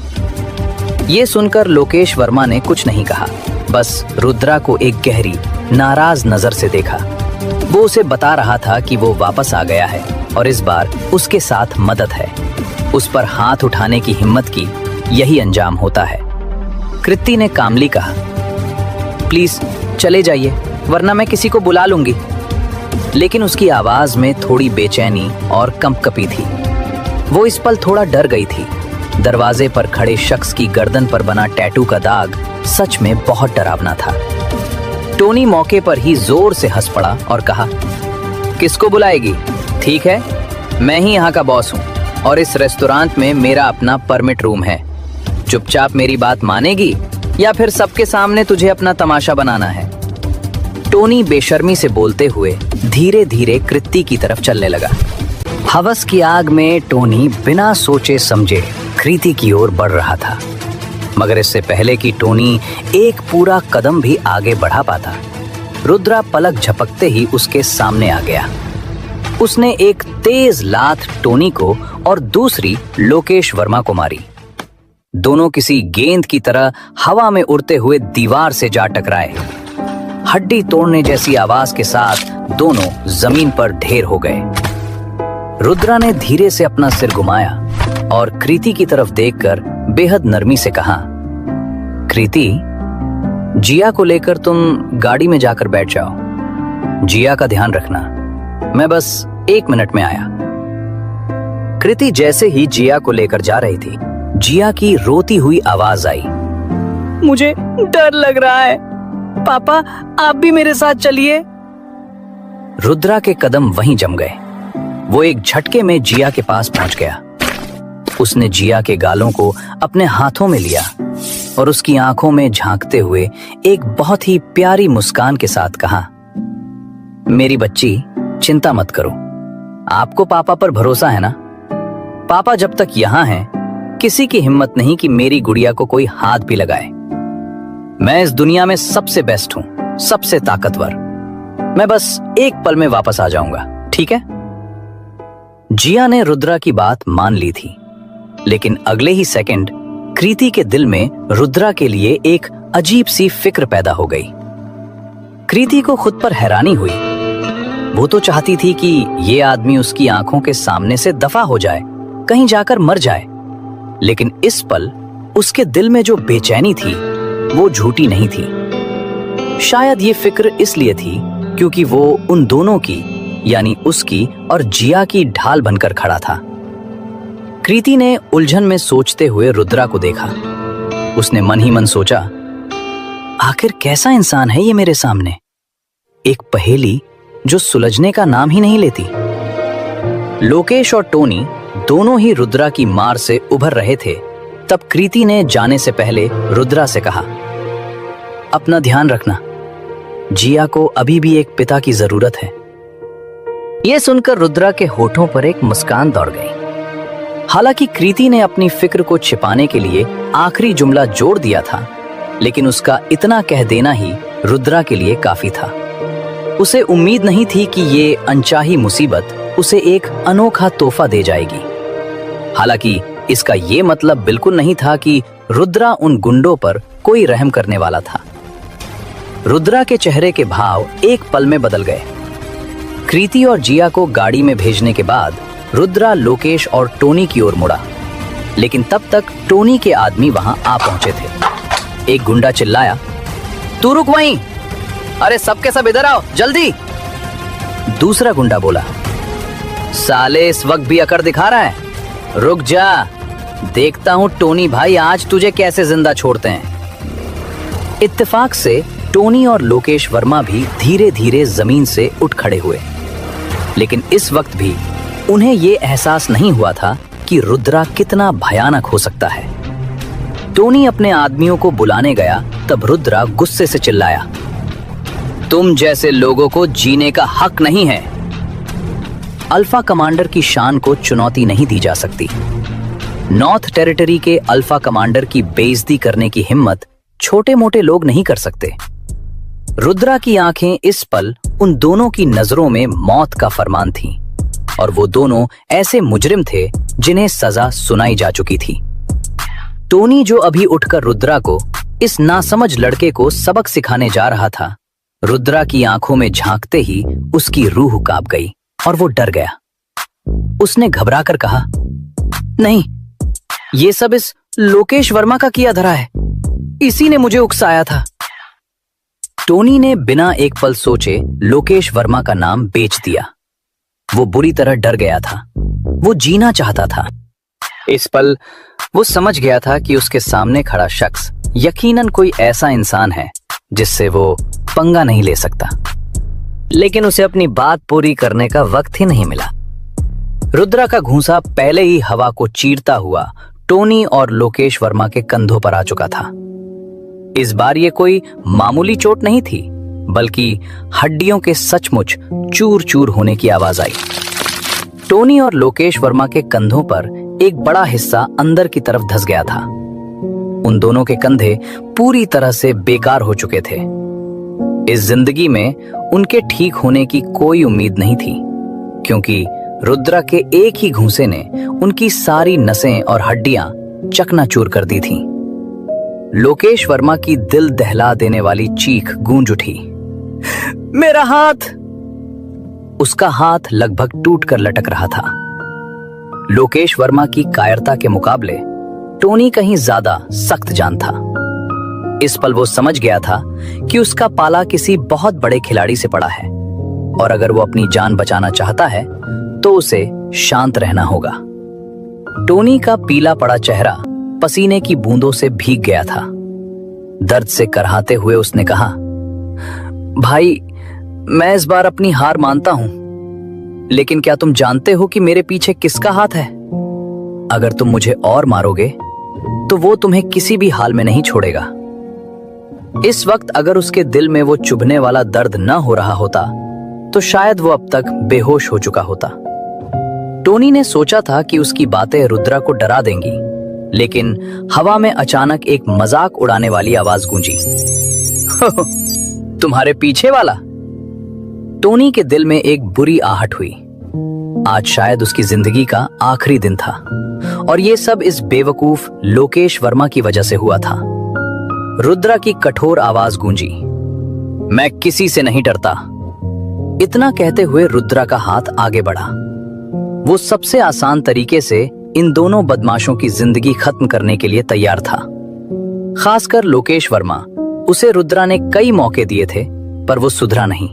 [SPEAKER 1] ये सुनकर लोकेश वर्मा ने कुछ नहीं कहा, बस रुद्रा को एक गहरी नाराज नजर से देखा। वो उसे बता रहा था कि वो वापस आ गया है और इस बार उसके साथ मदद है। उस पर हाथ उठाने की हिम्मत की यही अंजाम होता है। कृति ने कामली कहा, प्लीज चले जाइए वरना मैं किसी को बुला लूंगी। लेकिन उसकी आवाज में थोड़ी बेचैनी और कंपकपी थी। वो इस पल थोड़ा डर गई थी। दरवाजे पर खड़े शख्स की गर्दन पर बना टैटू का दाग सच में बहुत डरावना था। टोनी मौके पर ही जोर से हंस पड़ा और कहा, किसको बुलाएगी? ठीक है, मैं ही यहाँ का बॉस हूँ और इस रेस्टोरेंट में मेरा अपना परमिट रूम है। चुपचाप मेरी बात मानेगी या फिर सबके सामने तुझे अपना तमाशा बनाना है? टोनी बेशर्मी से बोलते हुए धीरे धीरे कृति की तरफ चलने लगा। हवस की आग में टोनी बिना सोचे समझे कृति की ओर बढ़ रहा था, मगर इससे पहले कि टोनी एक पूरा कदम भी आगे बढ़ा पाता, रुद्रा पलक झपकते ही उसके सामने आ गया। उसने एक तेज लात टोनी को और दूसरी लोकेश वर्मा को मारी। दोनों किसी गेंद की तरह हवा में उड़ते हुए दीवार से जा टकराए। हड्डी तोड़ने जैसी आवाज के साथ दोनों जमीन पर ढेर हो गए। रुद्रा ने धीरे से अपना सिर घुमाया और कृति की तरफ देखकर बेहद नरमी से कहा, कृति, जिया को लेकर तुम गाड़ी में जाकर बैठ जाओ। जिया का ध्यान रखना, मैं बस 1 मिनट में आया। कृति जैसे ही जिया को लेकर जा रही थी, जिया की रोती हुई आवाज आई, मुझे डर लग रहा है, पापा आप भी मेरे साथ चलिए। रुद्रा के कदम वहीं जम गए। वो एक झटके में जिया के पास पहुंच गया। उसने जिया के गालों को अपने हाथों में लिया और उसकी आंखों में झांकते हुए एक बहुत ही प्यारी मुस्कान के साथ कहा, मेरी बच्ची, चिंता मत करो, आपको पापा पर भरोसा है ना? पापा जब तक यहां हैं, किसी की हिम्मत नहीं कि मेरी गुड़िया को कोई हाथ भी लगाए। मैं इस दुनिया में सबसे बेस्ट हूं, सबसे ताकतवर। मैं बस एक पल में वापस आ जाऊंगा, ठीक है? जिया ने रुद्रा की बात मान ली थी, लेकिन अगले ही सेकंड कृति के दिल में रुद्रा के लिए एक अजीब सी फिक्र पैदा हो गई। कृति को खुद पर हैरानी हुई। वो तो चाहती थी कि ये आदमी उसकी आंखों के सामने से दफा हो जाए, कहीं जाकर मर जाए, लेकिन इस पल उसके दिल में जो बेचैनी थी वो झूठी नहीं थी। शायद ये फिक्र इसलिए थी क्योंकि वो उन दोनों की, यानी उसकी और जिया की ढाल बनकर खड़ा था। कृति ने उलझन में सोचते हुए रुद्रा को देखा। उसने मन ही मन सोचा, आखिर कैसा इंसान है ये मेरे सामने? एक पहेली जो सुलझने का नाम ही नहीं लेती। लोकेश और टोनी दोनों ही रुद्रा की मार से उभर रहे थे। तब कृति ने जाने से पहले रुद्रा से कहा, अपना ध्यान रखना, जिया को अभी भी एक पिता की जरूरत है। यह सुनकर रुद्रा के होठों पर एक मुस्कान दौड़ गई। हालांकि कृति ने अपनी फिक्र को छिपाने के लिए आखिरी जुमला जोड़ दिया था, लेकिन उसका इतना कह देना ही रुद्रा के लिए काफी था। उसे उम्मीद नहीं थी कि ये अनचाही मुसीबत उसे एक अनोखा तोहफा दे जाएगी। हालांकि इसका ये मतलब बिल्कुल नहीं था कि रुद्रा उन गुंडों पर कोई रहम करने वाला था। रुद्रा के चेहरे के भाव एक पल में बदल गए। कृति और जिया को गाड़ी में भेजने के बाद रुद्रा लोकेश और टोनी की ओर मुड़ा, लेकिन तब तक टोनी के आदमी वहां आ पहुंचे थे। एक गुंडा चिल्लाया, तू रुक वहीं, अरे सबके सब इधर आओ जल्दी। दूसरा गुंडा बोला, साले इस वक्त भी अकड़ दिखा रहा है, रुक जा, देखता हूं टोनी भाई आज तुझे कैसे जिंदा छोड़ते हैं। इत्तेफाक से टोनी और लोकेश वर्मा भी धीरे धीरे जमीन से उठ खड़े हुए, लेकिन इस वक्त भी उन्हें यह एहसास नहीं हुआ था कि रुद्रा कितना भयानक हो सकता है। टोनी अपने आदमियों को बुलाने गया, तब रुद्रा गुस्से से चिल्लाया, तुम जैसे लोगों को जीने का हक नहीं है। अल्फा कमांडर की शान को चुनौती नहीं दी जा सकती। नॉर्थ टेरिटरी के अल्फा कमांडर की बेइज्जती करने की हिम्मत छोटे मोटे लोग नहीं कर सकते। रुद्रा की आंखें इस पल उन दोनों की नजरों में मौत का फरमान थी, और वो दोनों ऐसे मुजरिम थे जिन्हें सजा सुनाई जा चुकी थी। टोनी जो अभी उठकर रुद्रा को, इस नासमझ लड़के को सबक सिखाने जा रहा था, रुद्रा की आंखों में झांकते ही उसकी रूह कांप गई और वो डर गया। उसने घबराकर कहा, नहीं, ये सब इस लोकेश वर्मा का किया धरा है, इसी ने मुझे उकसाया था। टोनी ने बिना एक पल सोचे लोकेश वर्मा का नाम बेच दिया। वो बुरी तरह डर गया था। वो जीना चाहता था। इस पल वो समझ गया था कि उसके सामने खड़ा शख्स यकीनन कोई ऐसा इंसान है जिससे वो पंगा नहीं ले सकता। लेकिन उसे अपनी बात पूरी करने का वक्त ही नहीं मिला। रुद्रा का घूंसा पहले ही हवा को चीरता हुआ टोनी और लोकेश वर्मा के कंधों पर आ चुका था। इस बार ये कोई मामूली चोट नहीं थी, बल्कि हड्डियों के सचमुच चूर चूर होने की आवाज आई। टोनी और लोकेश वर्मा के कंधों पर एक बड़ा हिस्सा अंदर की तरफ धंस गया था। उन दोनों के कंधे पूरी तरह से बेकार हो चुके थे। इस जिंदगी में उनके ठीक होने की कोई उम्मीद नहीं थी, क्योंकि रुद्रा के एक ही घूंसे ने उनकी सारी नसें और हड्डियां चकनाचूर कर दी थीं। लोकेश वर्मा की दिल दहला देने वाली चीख गूंज उठी, मेरा हाथ! उसका हाथ लगभग टूटकर लटक रहा था। लोकेश वर्मा की कायरता के मुकाबले टोनी कहीं ज्यादा सख्त जान था। इस पल वो समझ गया था कि उसका पाला किसी बहुत बड़े खिलाड़ी से पड़ा है, और अगर वो अपनी जान बचाना चाहता है तो उसे शांत रहना होगा। टोनी का पीला पड़ा चेहरा पसीने की बूंदों से भीग गया था। दर्द से करहाते हुए उसने कहा, भाई, मैं इस बार अपनी हार मानता हूं, लेकिन क्या तुम जानते हो कि मेरे पीछे किसका हाथ है? अगर तुम मुझे और मारोगे तो वो तुम्हें किसी भी हाल में नहीं छोड़ेगा। इस वक्त अगर उसके दिल में वो चुभने वाला दर्द न हो रहा होता तो शायद वो अब तक बेहोश हो चुका होता। टोनी ने सोचा था कि उसकी बातें रुद्रा को डरा देंगी, लेकिन हवा में अचानक एक मजाक उड़ाने वाली आवाज गूंजी, तुम्हारे पीछे वाला? टोनी के दिल में एक बुरी आहट हुई। आज शायद उसकी जिंदगी का आखिरी दिन था, और ये सब इस बेवकूफ लोकेश वर्मा की वजह से हुआ था। रुद्रा की कठोर आवाज गूंजी, मैं किसी से नहीं डरता। इतना कहते हुए रुद्रा का हाथ आगे बढ़ा। वो सबसे आसान तरीके से इन दोनों बदमाशों की जिंदगी खत्म करने के लिए तैयार था। खासकर लोकेश वर्मा, उसे रुद्रा ने कई मौके दिए थे, पर वो सुधरा नहीं,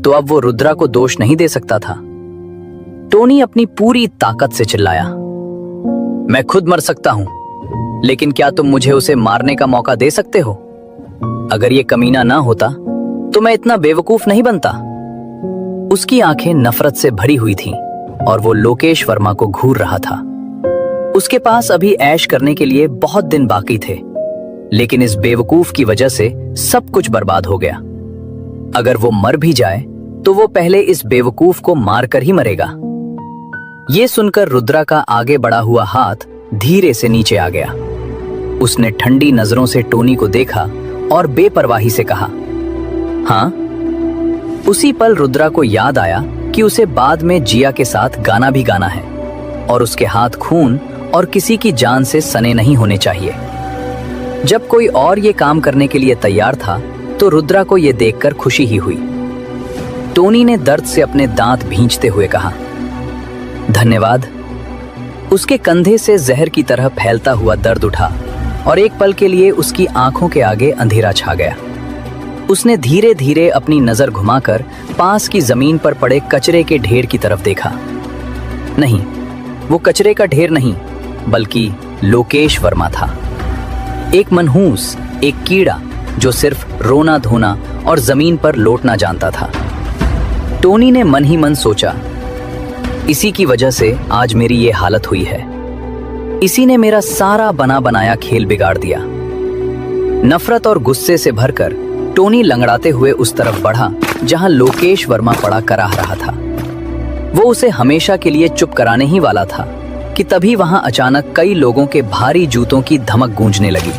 [SPEAKER 1] तो अब वो रुद्रा को दोष नहीं दे सकता था। टोनी अपनी पूरी ताकत से चिल्लाया, मैं खुद मर सकता हूं, लेकिन क्या तुम मुझे उसे मारने का मौका दे सकते हो? अगर ये कमीना ना होता तो मैं इतना बेवकूफ नहीं बनता। उसकी आंखें नफरत से भरी हुई थीं, और वो लोकेश वर्मा को घूर रहा था। उसके पास अभी ऐश करने के लिए बहुत दिन बाकी थे, लेकिन इस बेवकूफ की वजह से सब कुछ बर्बाद हो गया। अगर वो मर भी जाए तो वो पहले इस बेवकूफ को मारकर ही मरेगा। ये सुनकर रुद्रा का आगे बढ़ा हुआ हाथ धीरे से नीचे आ गया। उसने ठंडी नजरों से टोनी को देखा और बेपरवाही से कहा, हाँ? उसी पल रुद्रा को याद आया कि उसे बाद में जिया के साथ गाना भी गाना है, और उसके हाथ खून और किसी की जान से सने नहीं होने चाहिए। जब कोई और ये काम करने के लिए तैयार था तो रुद्रा को ये देखकर खुशी ही हुई। टोनी ने दर्द से अपने दांत भींचते हुए कहा, धन्यवाद। उसके कंधे से जहर की तरह फैलता हुआ दर्द उठा, और एक पल के लिए उसकी आंखों के आगे अंधेरा छा गया। उसने धीरे धीरे अपनी नजर घुमाकर पास की जमीन पर पड़े कचरे के ढेर की तरफ देखा। नहीं, वो कचरे का ढेर नहीं, बल्कि लोकेश वर्मा था। एक मनहूस, एक कीड़ा जो सिर्फ रोना धोना और जमीन पर लौटना जानता था। टोनी ने मन ही मन सोचा, इसी की वजह से आज मेरी ये हालत हुई है। इसी ने मेरा सारा बना बनाया खेल बिगाड़ दिया। नफरत और गुस्से से भरकर टोनी लंगड़ाते हुए उस तरफ बढ़ा जहां लोकेश वर्मा पड़ा कराह रहा था। वो उसे हमेशा के लिए चुप कराने ही वाला था कि तभी वहां अचानक कई लोगों के भारी जूतों की धमक गूंजने लगी।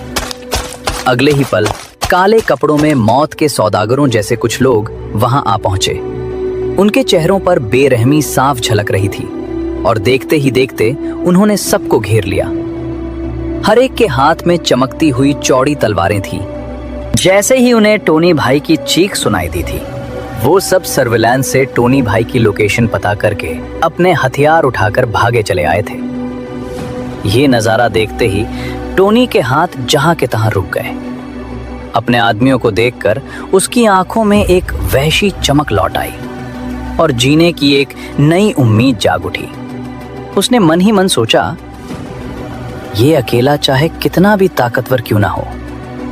[SPEAKER 1] अगले ही पल काले कपड़ों में मौत के सौदागरों जैसे कुछ लोग वहां आ पहुंचे। उनके चेहरों पर बेरहमी साफ झलक रही थी, और देखते ही देखते उन्होंने सबको घेर लिया। हर एक के हाथ में चमकती हुई चौड़ी तलवारें थी। जैसे ही उन्हें टोनी भाई की चीख सुनाई दी थी, वो सब सर्विलांस से टोनी भाई की लोकेशन पता करके अपने हथियार उठाकर भागे चले आए थे। ये नजारा देखते ही टोनी के हाथ जहां के तहां रुक गए। अपने आदमियों को देखकर उसकी आंखों में एक वहशी चमक लौट आई, और जीने की एक नई उम्मीद जाग उठी। उसने मन ही मन सोचा, ये अकेला चाहे कितना भी ताकतवर क्यों ना हो,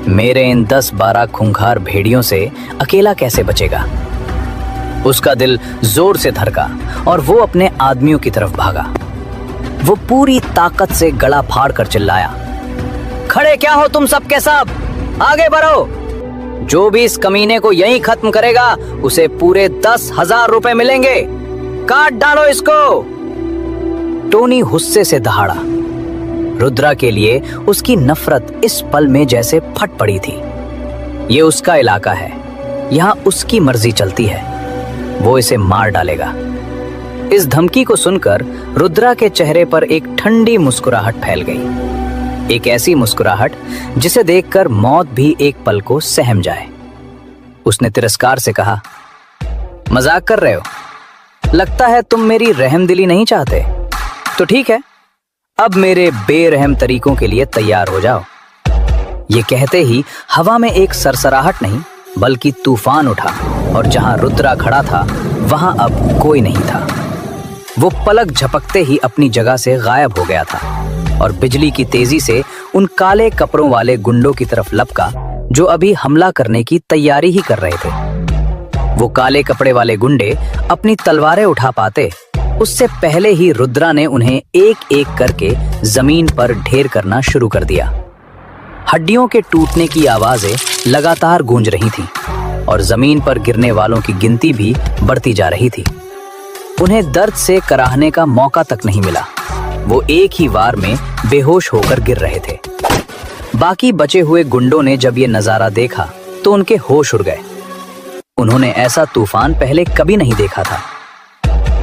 [SPEAKER 1] मेरे इन 10-12 खूंखार भेड़ियों से अकेला कैसे बचेगा। उसका दिल जोर से धड़का और वो अपने आदमियों की तरफ भागा। वो पूरी ताकत से गला फाड़ कर चिल्लाया, खड़े क्या हो तुम सब के सब, आगे बढ़ो। जो भी इस कमीने को यहीं खत्म करेगा उसे पूरे 10,000 रुपए मिलेंगे। काट डालो इसको। टोनी गुस्से से दहाड़ा। रुद्रा के लिए उसकी नफरत इस पल में जैसे फट पड़ी थी। ये उसका इलाका है, यहाँ उसकी मर्जी चलती है, वो इसे मार डालेगा। इस धमकी को सुनकर रुद्रा के चेहरे पर एक ठंडी मुस्कुराहट फैल गई, एक ऐसी मुस्कुराहट जिसे देखकर मौत भी एक पल को सहम जाए। उसने तिरस्कार से कहा, मजाक कर रहे हो? लगता है तुम मेरी रहमदिली नहीं चाहते। तो ठीक है, अब मेरे बेरहम तरीकों के लिए तैयार हो जाओ। ये कहते ही हवा में एक सरसराहट नहीं बल्कि तूफान उठा और जहां रुद्रा खड़ा था वहां अब कोई नहीं था। वो पलक झपकते ही अपनी जगह से गायब हो गया था और बिजली की तेजी से उन काले कपड़ों वाले गुंडों की तरफ लपका जो अभी हमला करने की तैयारी ही कर रहे थे। वो काले कपड़े वाले गुंडे अपनी तलवारें उठा पाते उससे पहले ही रुद्रा ने उन्हें एक एक करके जमीन पर ढेर करना शुरू कर दिया। हड्डियों के टूटने की आवाजें लगातार गूंज रही थीं और जमीन पर गिरने वालों की गिनती भी बढ़ती जा रही थी। उन्हें दर्द से कराहने का मौका तक नहीं मिला। वो एक ही वार में बेहोश होकर गिर रहे थे। बाकी बचे हुए गुंडों ने जब ये नजारा देखा तो उनके होश उड़ गए। उन्होंने ऐसा तूफान पहले कभी नहीं देखा था।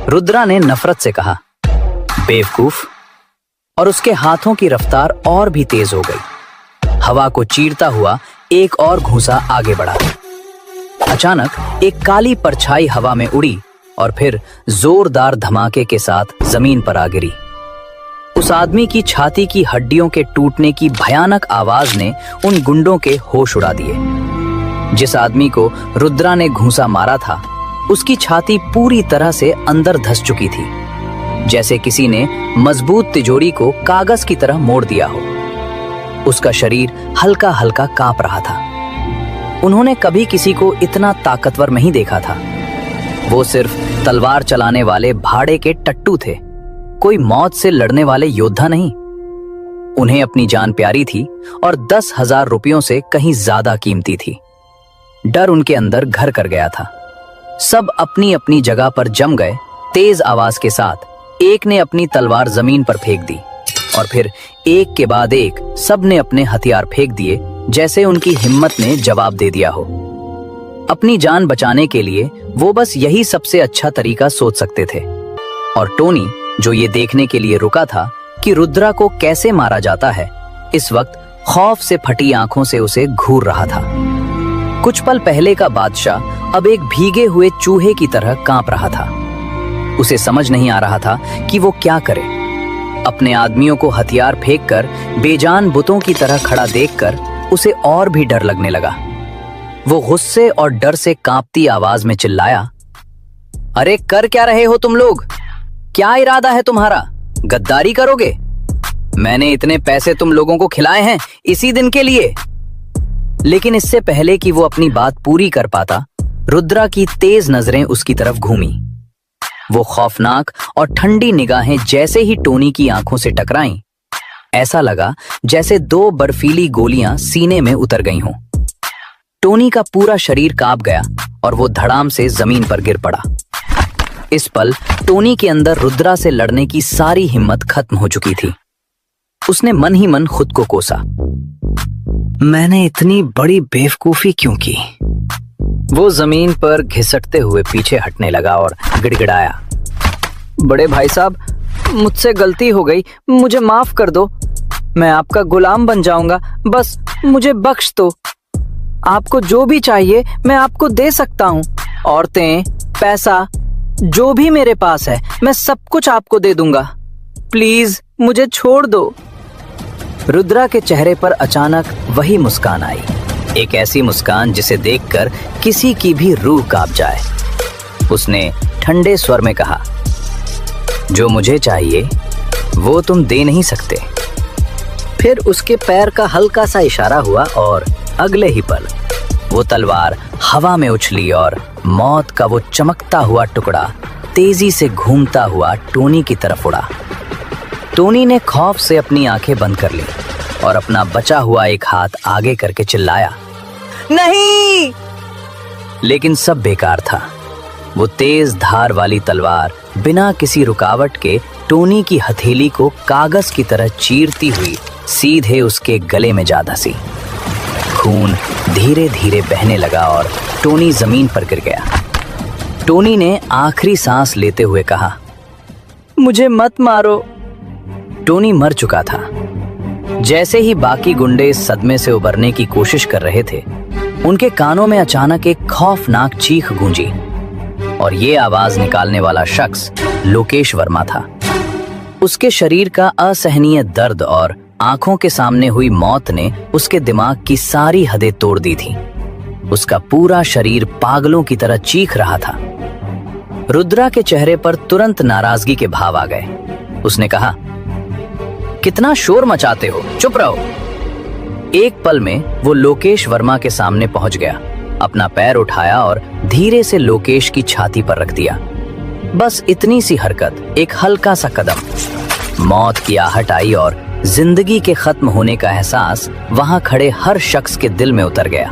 [SPEAKER 1] रुद्रा ने नफरत से कहा, बेवकूफ, और उसके हाथों की रफ्तार और भी तेज हो गई। हवा को चीरता हुआ एक और घूंसा आगे बढ़ा। अचानक एक काली परछाई हवा में उड़ी और फिर जोरदार धमाके के साथ जमीन पर आ गिरी। उस आदमी की छाती की हड्डियों के टूटने की भयानक आवाज ने उन गुंडों के होश उड़ा दिए। जिस आदमी को रुद्रा ने घूंसा मारा था उसकी छाती पूरी तरह से अंदर धंस चुकी थी, जैसे किसी ने मजबूत तिजोरी को कागज की तरह मोड़ दिया हो। उसका शरीर हल्का हल्का कांप रहा था। उन्होंने कभी किसी को इतना ताकतवर नहीं देखा था। वो सिर्फ तलवार चलाने वाले भाड़े के टट्टू थे, कोई मौत से लड़ने वाले योद्धा नहीं। उन्हें अपनी जान प्यारी थी और 10,000 रुपयों से कहीं ज्यादा कीमती थी। डर उनके अंदर घर कर गया था। सब अपनी अपनी जगह पर जम गए। तेज आवाज के साथ एक ने अपनी तलवार जमीन पर फेंक दी और फिर एक के बाद एक सब ने अपने हथियार फेंक दिए, जैसे उनकी हिम्मत ने जवाब दे दिया हो। अपनी जान बचाने के लिए वो बस यही सबसे अच्छा तरीका सोच सकते थे। और टोनी, जो ये देखने के लिए रुका था कि रुद्रा को कैसे मारा जाता है, इस वक्त खौफ से फटी आंखों से उसे घूर रहा था। कुछ पल पहले का बादशाह अब एक भीगे हुए चूहे की तरह कांप रहा था। उसे समझ नहीं आ रहा था कि वो क्या करे। अपने आदमियों को हथियार फेंककर बेजान बुतों की तरह खड़ा देखकर उसे और भी डर लगने लगा। वो गुस्से और डर से कांपती आवाज में चिल्लाया, अरे कर क्या रहे हो तुम लोग? क्या इरादा है तुम्हारा? गद्दारी करोगे? मैंने इतने पैसे तुम लोगों को खिलाए हैं इसी दिन के लिए। लेकिन इससे पहले कि वो अपनी बात पूरी कर पाता, रुद्रा की तेज नजरें उसकी तरफ घूमी। वो खौफनाक और ठंडी निगाहें जैसे ही टोनी की आंखों से टकराईं, ऐसा लगा जैसे 2 बर्फीली गोलियां सीने में उतर गई हों। टोनी का पूरा शरीर कांप गया और वो धड़ाम से जमीन पर गिर पड़ा। इस पल टोनी के अंदर रुद्रा से लड़ने की सारी हिम्मत खत्म हो चुकी थी। उसने मन ही मन खुद को कोसा, मैंने इतनी बड़ी बेवकूफी क्यों की? वो जमीन पर घिसटते हुए पीछे हटने लगा और गिड़गिड़ाया, बड़े भाई साहब, मुझसे गलती हो गई, मुझे माफ कर दो। मैं आपका गुलाम बन जाऊंगा, बस मुझे बख्श दो। आपको जो भी चाहिए मैं आपको दे सकता हूँ। औरतें, पैसा, जो भी मेरे पास है मैं सब कुछ आपको दे दूंगा। प्लीज मुझे छोड़ दो। रुद्रा के चेहरे पर अचानक वही मुस्कान आई, एक ऐसी मुस्कान जिसे देखकर किसी की भी रूह कांप जाए। उसने ठंडे स्वर में कहा, जो मुझे चाहिए वो तुम दे नहीं सकते। फिर उसके पैर का हल्का सा इशारा हुआ और अगले ही पल वो तलवार हवा में उछली और मौत का वो चमकता हुआ टुकड़ा तेजी से घूमता हुआ टोनी की तरफ उड़ा। टोनी ने खौफ से अपनी आंखें बंद कर ली और अपना बचा हुआ एक हाथ आगे करके चिल्लाया, नहीं! लेकिन सब बेकार था। वो तेज धार वाली तलवार बिना किसी रुकावट के टोनी की हथेली को कागज की तरह चीरती हुई सीधे उसके गले में जा धंसी। खून धीरे धीरे बहने लगा और टोनी जमीन पर गिर गया। टोनी ने आखिरी सांस लेते हुए कहा, मुझे मत मारो। टोनी मर चुका था। जैसे ही बाकी गुंडे सदमे से उबरने की कोशिश कर रहे थे, उनके कानों में अचानक एक खौफनाक चीख गूंजी और ये आवाज निकालने वाला शख्स लोकेश वर्मा था। उसके शरीर का असहनीय दर्द और आंखों के सामने हुई मौत ने उसके दिमाग की सारी हदें तोड़ दी थी। उसका पूरा शरीर पागलों की तरह चीख रहा था। रुद्रा के चेहरे पर तुरंत नाराजगी के भाव आ गए। उसने कहा, कितना शोर मचाते हो, चुप रहो। एक पल में वो लोकेश वर्मा के सामने पहुंच गया, अपना पैर उठाया और धीरे से लोकेश की छाती पर रख दिया। बस इतनी सी हरकत, एक हल्का सा कदम। मौत की आहट आई और जिंदगी के खत्म होने का एहसास वहां खड़े हर शख्स के दिल में उतर गया,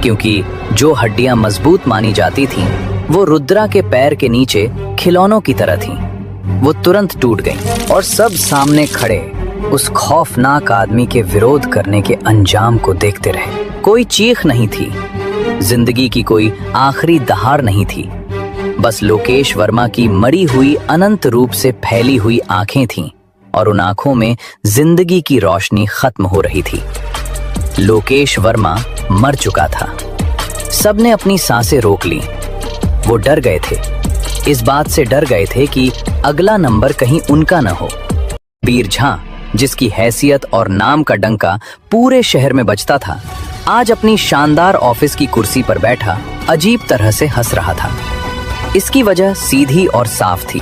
[SPEAKER 1] क्योंकि जो हड्डियां मजबूत मानी जाती थीं, वो रुद्रा के पैर के नीचे खिलौनों की तरह थीं। वो तुरंत टूट गईं और सब सामने खड़े उस खौफनाक आदमी के विरोध करने के अंजाम को देखते रहे। कोई चीख नहीं थी, जिंदगी की कोई आखिरी दहाड़ नहीं थी। बस लोकेश वर्मा की मरी हुई अनंत रूप से फैली हुई आंखें थीं और उन आंखों में जिंदगी की रोशनी खत्म हो रही थी। लोकेश वर्मा मर चुका था। सबने अपनी सांसें रोक ली। वो डर गए थे, इस बात से डर गए थे कि अगला नंबर कहीं उनका न हो। कबीर झा, जिसकी हैसियत और नाम का डंका पूरे शहर में बजता था, आज अपनी शानदार ऑफिस की कुर्सी पर बैठा अजीब तरह से हंस रहा था। इसकी वजह सीधी और साफ थी।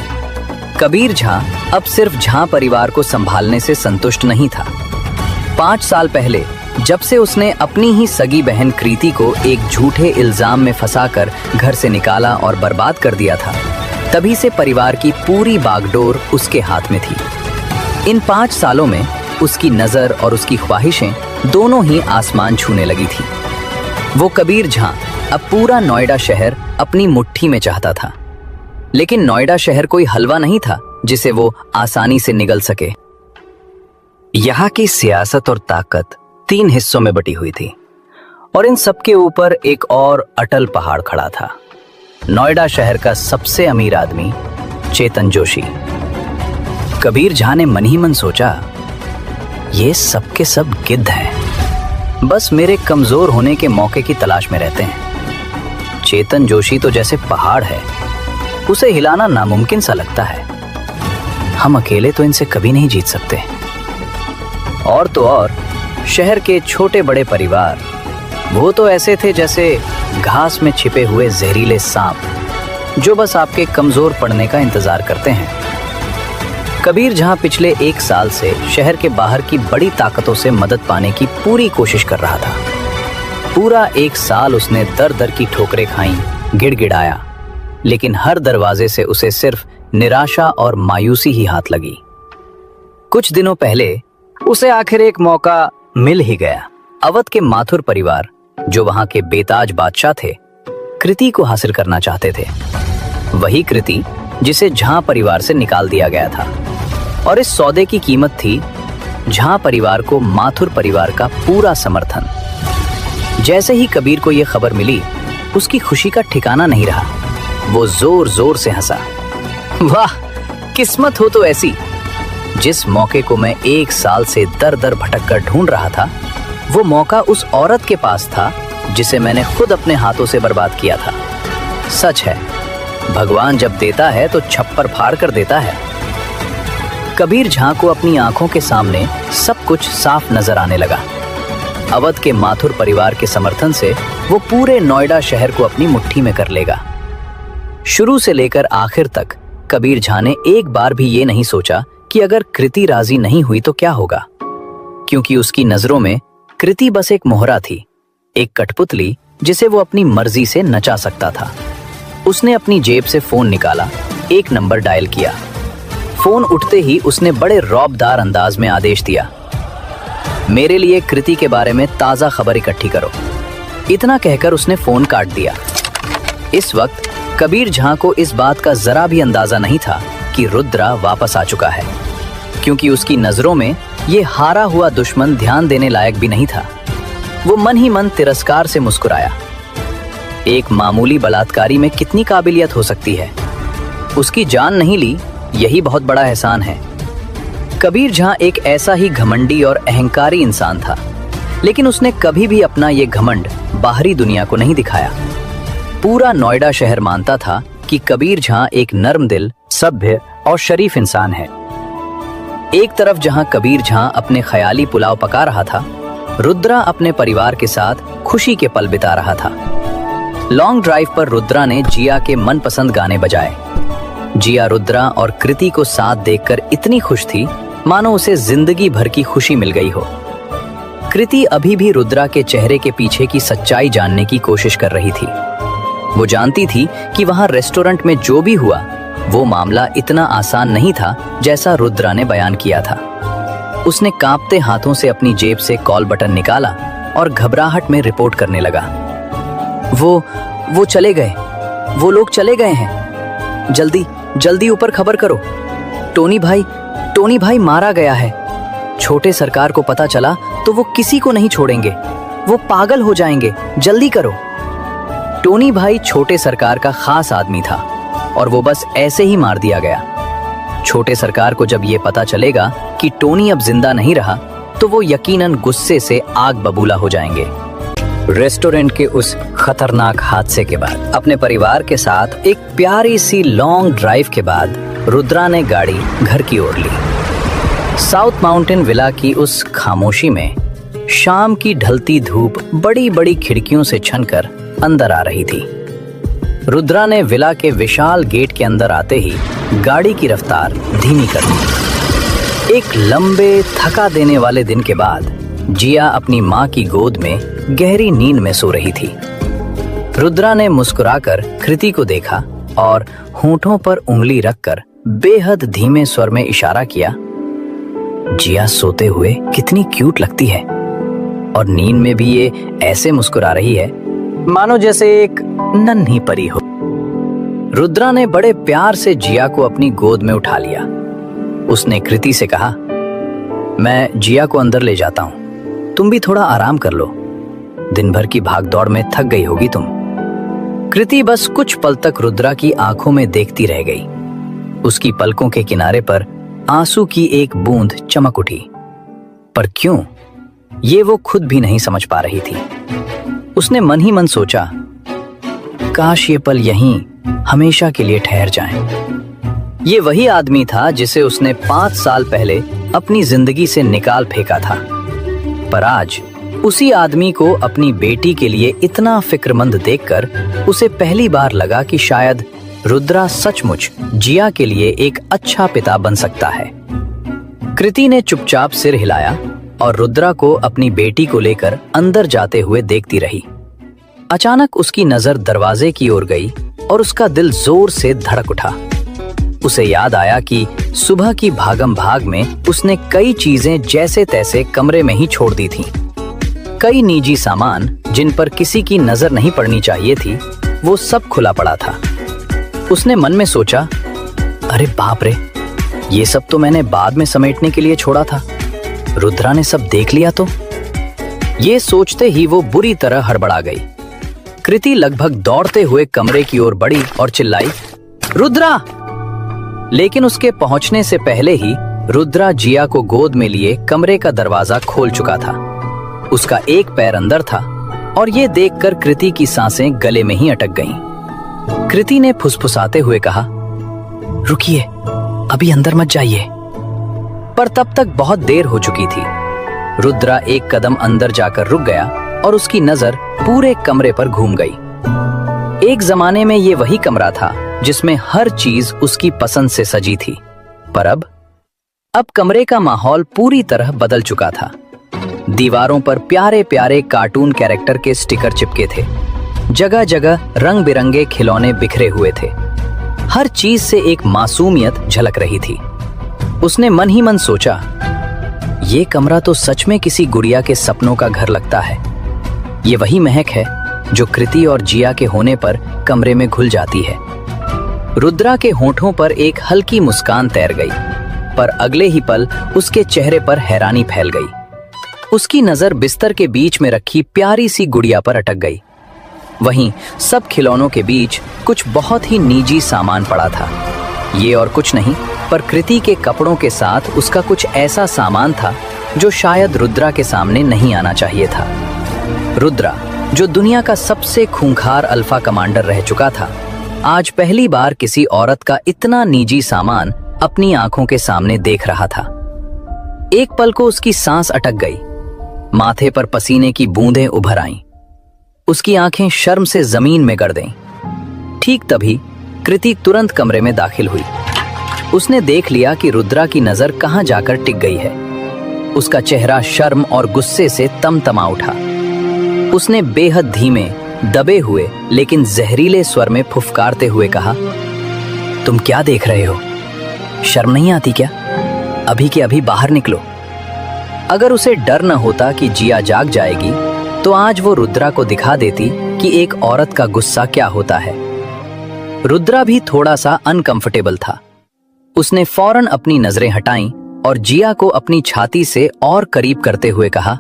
[SPEAKER 1] कबीर झा अब सिर्फ झा परिवार को संभालने से संतुष्ट नहीं था। 5 साल पहले जब से उसने अपनी ही सगी बहन कृति को एक झूठे इल्जाम में फंसाकर घर से निकाला और बर्बाद कर दिया था, तभी से परिवार की पूरी बागडोर उसके हाथ में थी। इन 5 सालों में उसकी नजर और उसकी ख्वाहिशें दोनों ही आसमान छूने लगी थी। वो कबीर झा अब पूरा नोएडा शहर अपनी मुट्ठी में चाहता था, लेकिन नोएडा शहर कोई हलवा नहीं था जिसे वो आसानी से निगल सके। यहाँ की सियासत और ताकत 3 हिस्सों में बटी हुई थी और इन सबके ऊपर एक और अटल पहाड़ खड़ा था। नोएडा शहर का सबसे अमीर आदमी चेतन जोशी। कबीर झा ने मन ही मन सोचा, ये सब के सब गिद्ध हैं, बस मेरे कमजोर होने के मौके की तलाश में रहते हैं। चेतन जोशी तो जैसे पहाड़ है, उसे हिलाना नामुमकिन सा लगता है। हम अकेले तो इनसे कभी नहीं जीत सकते। और तो और शहर के छोटे बड़े परिवार, वो तो ऐसे थे जैसे घास में छिपे हुए जहरीले सांप, जो बस आपके कमजोर पड़ने का इंतजार करते हैं। कबीर झा पिछले 1 साल से शहर के बाहर की बड़ी ताकतों से मदद पाने की पूरी कोशिश कर रहा था। पूरा 1 साल उसने दर दर की ठोकरें खाईं, गिड़गिड़ाया, लेकिन हर दरवाजे से उसे सिर्फ निराशा और मायूसी ही हाथ लगी। कुछ दिनों पहले उसे आखिर एक मौका मिल ही गया। अवध के माथुर परिवार, जो वहां के बेताज बादशाह थे, कृति को हासिल करना चाहते थे। वही कृति जिसे झा परिवार से निकाल दिया गया था, और इस सौदे की कीमत थी झा परिवार को माथुर परिवार का पूरा समर्थन। जैसे ही कबीर को यह खबर मिली, उसकी खुशी का ठिकाना नहीं रहा। वो जोर जोर से हंसा। वाह, किस्मत हो तो ऐसी। जिस मौके को मैं 1 साल से दर दर भटक कर ढूंढ रहा था, वो मौका उस औरत के पास था जिसे मैंने खुद अपने हाथों से बर्बाद किया था। सच है, भगवान जब देता है तो छप्पर फाड़ कर देता है। कबीर झा को अपनी आंखों के सामने सब कुछ साफ नजर आने लगा। अवध के माथुर परिवार के समर्थन से वो पूरे नोएडा शहर को अपनी मुट्ठी में कर लेगा। शुरू से लेकर आखिर तक कबीर झा ने एक बार भी ये नहीं सोचा कि अगर कृति राजी नहीं हुई तो क्या होगा, क्योंकि उसकी नजरों में कृति बस एक मोहरा थी एक कठपुतली जिसे वो अपनी मर्जी से नचा सकता था। उसने अपनी जेब से फोन निकाला, एक नंबर डायल किया। फोन उठते ही उसने बड़े रौबदार अंदाज में आदेश दिया, मेरे लिए कृति के बारे में ताजा खबर इकट्ठी करो। इतना कहकर उसने फोन काट दिया। इस वक्त कबीर झां को इस बात का जरा भी अंदाजा नहीं था कि रुद्रा वापस आ चुका है, क्योंकि उसकी नजरों में ये हारा हुआ दुश्मन ध्यान देने लायक भी नहीं था। वो मन ही मन तिरस्कार से मुस्कुराया। एक मामूली बलात्कारी में कितनी काबिलियत हो सकती है। उसकी जान नहीं ली, यही बहुत बड़ा एहसान है। कबीर झां एक ऐसा ही घमंडी और अहंकारी इंसान था, लेकिन उसने कभी भी अपना ये घमंड बाहरी दुनिया को नहीं दिखाया। पूरा नोएडा शहर मानता था कि कबीर झां एक नर्म दिल, सभ्य और शरीफ इंसान है। एक तरफ जहां कबीर झां अपने ख्याली पुलाव पका रहा था, रुद्रा अपने परिवार के साथ खुशी के पल बिता रहा था। लॉन्ग ड्राइव पर रुद्रा ने जिया के मनपसंद गाने बजाए। जिया रुद्रा और कृति को साथ देखकर इतनी खुश थी मानो उसे जिंदगी भर की खुशी मिल गई हो। कृति अभी भी रुद्रा के चेहरे के पीछे की सच्चाई जानने की कोशिश कर रही थी। वो जानती थी कि वहां रेस्टोरेंट में जो भी हुआ वो मामला इतना आसान नहीं था जैसा रुद्रा ने बयान किया था। उसने कांपते हाथों से अपनी जेब से कॉल बटन निकाला और घबराहट में रिपोर्ट करने लगा। वो चले गए, वो लोग चले गए हैं। जल्दी ऊपर खबर करो। टोनी भाई मारा गया है। छोटे सरकार को पता चला तो वो किसी को नहीं छोड़ेंगे, वो पागल हो जाएंगे, जल्दी करो। टोनी भाई छोटे सरकार का खास आदमी था और वो बस ऐसे ही मार दिया गया। छोटे सरकार को जब ये पता चलेगा कि टोनी अब जिंदा नहीं रहा तो वो यकीनन गुस्से से आग बबूला हो जाएंगे। रेस्टोरेंट के उस खतरनाक हादसे के बाद अपने परिवार के साथ एक प्यारी सी लॉन्ग ड्राइव के बाद रुद्रा ने गाड़ी घर की ओर ली। साउथ माउंटेन विला की उस खामोशी में शाम की ढलती धूप बड़ी बड़ी खिड़कियों से छनकर अंदर आ रही थी। रुद्रा ने विला के विशाल गेट के अंदर आते ही गाड़ी की रफ्तार धीमी कर दी। एक लंबे थका देने वाले दिन के बाद जिया अपनी माँ की गोद में गहरी नींद में सो रही थी। रुद्रा ने मुस्कुराकर कृति को देखा और होंठों पर उंगली रखकर बेहद धीमे स्वर में इशारा किया, जिया सोते हुए कितनी क्यूट लगती है और नींद में भी ये ऐसे मुस्कुरा रही है मानो जैसे एक नन्ही परी हो। रुद्रा ने बड़े प्यार से जिया को अपनी गोद में उठा लिया। उसने कृति से कहा, मैं जिया को अंदर ले जाता हूं, तुम भी थोड़ा आराम कर लो, दिन भर की भागदौड़ में थक गई होगी तुम। कृति बस कुछ पल तक रुद्रा की आंखों में देखती रह गई। उसकी पलकों के किनारे पर आंसू की एक बूंद चमक उठी, पर क्यों ये वो खुद भी नहीं समझ पा रही थी। उसने मन ही मन सोचा, काश ये पल यहीं हमेशा के लिए ठहर जाएं। ये वही आदमी था जिसे उसने 5 साल पहले अपनी जिंदगी से निकाल फेंका था, पर आज उसी आदमी को अपनी बेटी के लिए इतना फिक्रमंद देखकर उसे पहली बार लगा कि शायद रुद्रा सचमुच जिया के लिए एक अच्छा पिता बन सकता है। कृति ने चुपचाप सिर हिलाया और रुद्रा को अपनी बेटी को लेकर अंदर जाते हुए देखती रही। अचानक उसकी नजर दरवाजे की ओर गई और उसका दिल जोर से धड़क उठा। उसे याद आया कि सुबह की भागम भाग में उसने कई चीजें जैसे तैसे कमरे में ही छोड़ दी थीं। कई निजी सामान जिन पर किसी की नजर नहीं पड़नी चाहिए थी, वो सब खुला पड़ा था। उसने मन में सोचा, अरे बाप रे, ये सब तो मैंने बाद में समेटने के लिए छोड़ा था। रुद्रा ने सब देख लिया तो? ये सोचते ही वो बुरी तरह हड़बड़ा गई। कृति लगभग दौड़ते हुए कमरे की ओर बढ़ी और चिल्लाई, रुद्रा! लेकिन उसके पहुंचने से पहले ही रुद्रा जिया को गोद में लिए कमरे का दरवाजा खोल चुका था। उसका एक पैर अंदर था और ये देखकर कृति की सांसें गले में ही अटक गईं। कृति ने फुसफुसाते हुए कहा, रुकिए, अभी अंदर मत जाइए। पर तब तक बहुत देर हो चुकी थी। रुद्रा एक कदम अंदर जाकर रुक गया और उसकी नजर पूरे कमरे पर घूम गई। एक जमाने में ये वही कमरा था जिसमें हर चीज उसकी पसंद से सजी थी, पर अब कमरे का माहौल पूरी तरह बदल चुका था। दीवारों पर प्यारे प्यारे कार्टून कैरेक्टर के स्टिकर चिपके थे। जगह जगह रंग बिरंगे खिलौने बिखरे हुए थे। हर चीज से एक मासूमियत झलक रही थी। उसने मन ही मन सोचा, ये कमरा तो सच में किसी गुड़िया के सपनों का घर लगता है। ये वही महक है जो कृति और जिया के होने पर कमरे में घुल जाती है। रुद्रा के होठों पर एक हल्की मुस्कान तैर गई, पर अगले ही पल उसके चेहरे पर हैरानी फैल गई। उसकी नजर बिस्तर के बीच में रखी प्यारी सी गुड़िया पर अटक गई। वहीं सब खिलौनों के बीच कुछ बहुत ही निजी सामान पड़ा था। ये और कुछ नहीं, पर कृति के कपड़ों के साथ उसका कुछ ऐसा सामान था जो शायद रुद्रा के सामने नहीं आना चाहिए था। रुद्रा, जो दुनिया का सबसे खूंखार अल्फा कमांडर रह चुका था, आज पहली बार किसी औरत का इतना निजी सामान अपनी आंखों के सामने देख रहा था। एक पल को उसकी सांस अटक गई, माथे पर पसीने की बूंदें उभर आईं। उसकी आंखें शर्म से जमीन में गड़ गईं। ठीक तभी कृति तुरंत कमरे में दाखिल हुई। उसने देख लिया कि रुद्रा की नजर कहां जाकर टिक गई है। उसका चेहरा शर्म और गुस्से से तमतमा उठा। उसने बेहद धीमे, दबे हुए लेकिन जहरीले स्वर में फुफकारते हुए कहा, तुम क्या देख रहे हो? शर्म नहीं आती क्या? अभी के अभी बाहर निकलो। अगर उसे डर न होता कि जिया जाग जाएगी, तो आज वो रुद्रा को दिखा देती कि एक औरत का गुस्सा क्या होता है। रुद्रा भी थोड़ा सा अनकंफर्टेबल था। उसने फौरन अपनी नजरें हटाईं और जिया को अपनी छाती से और करीब करते हुए कहा,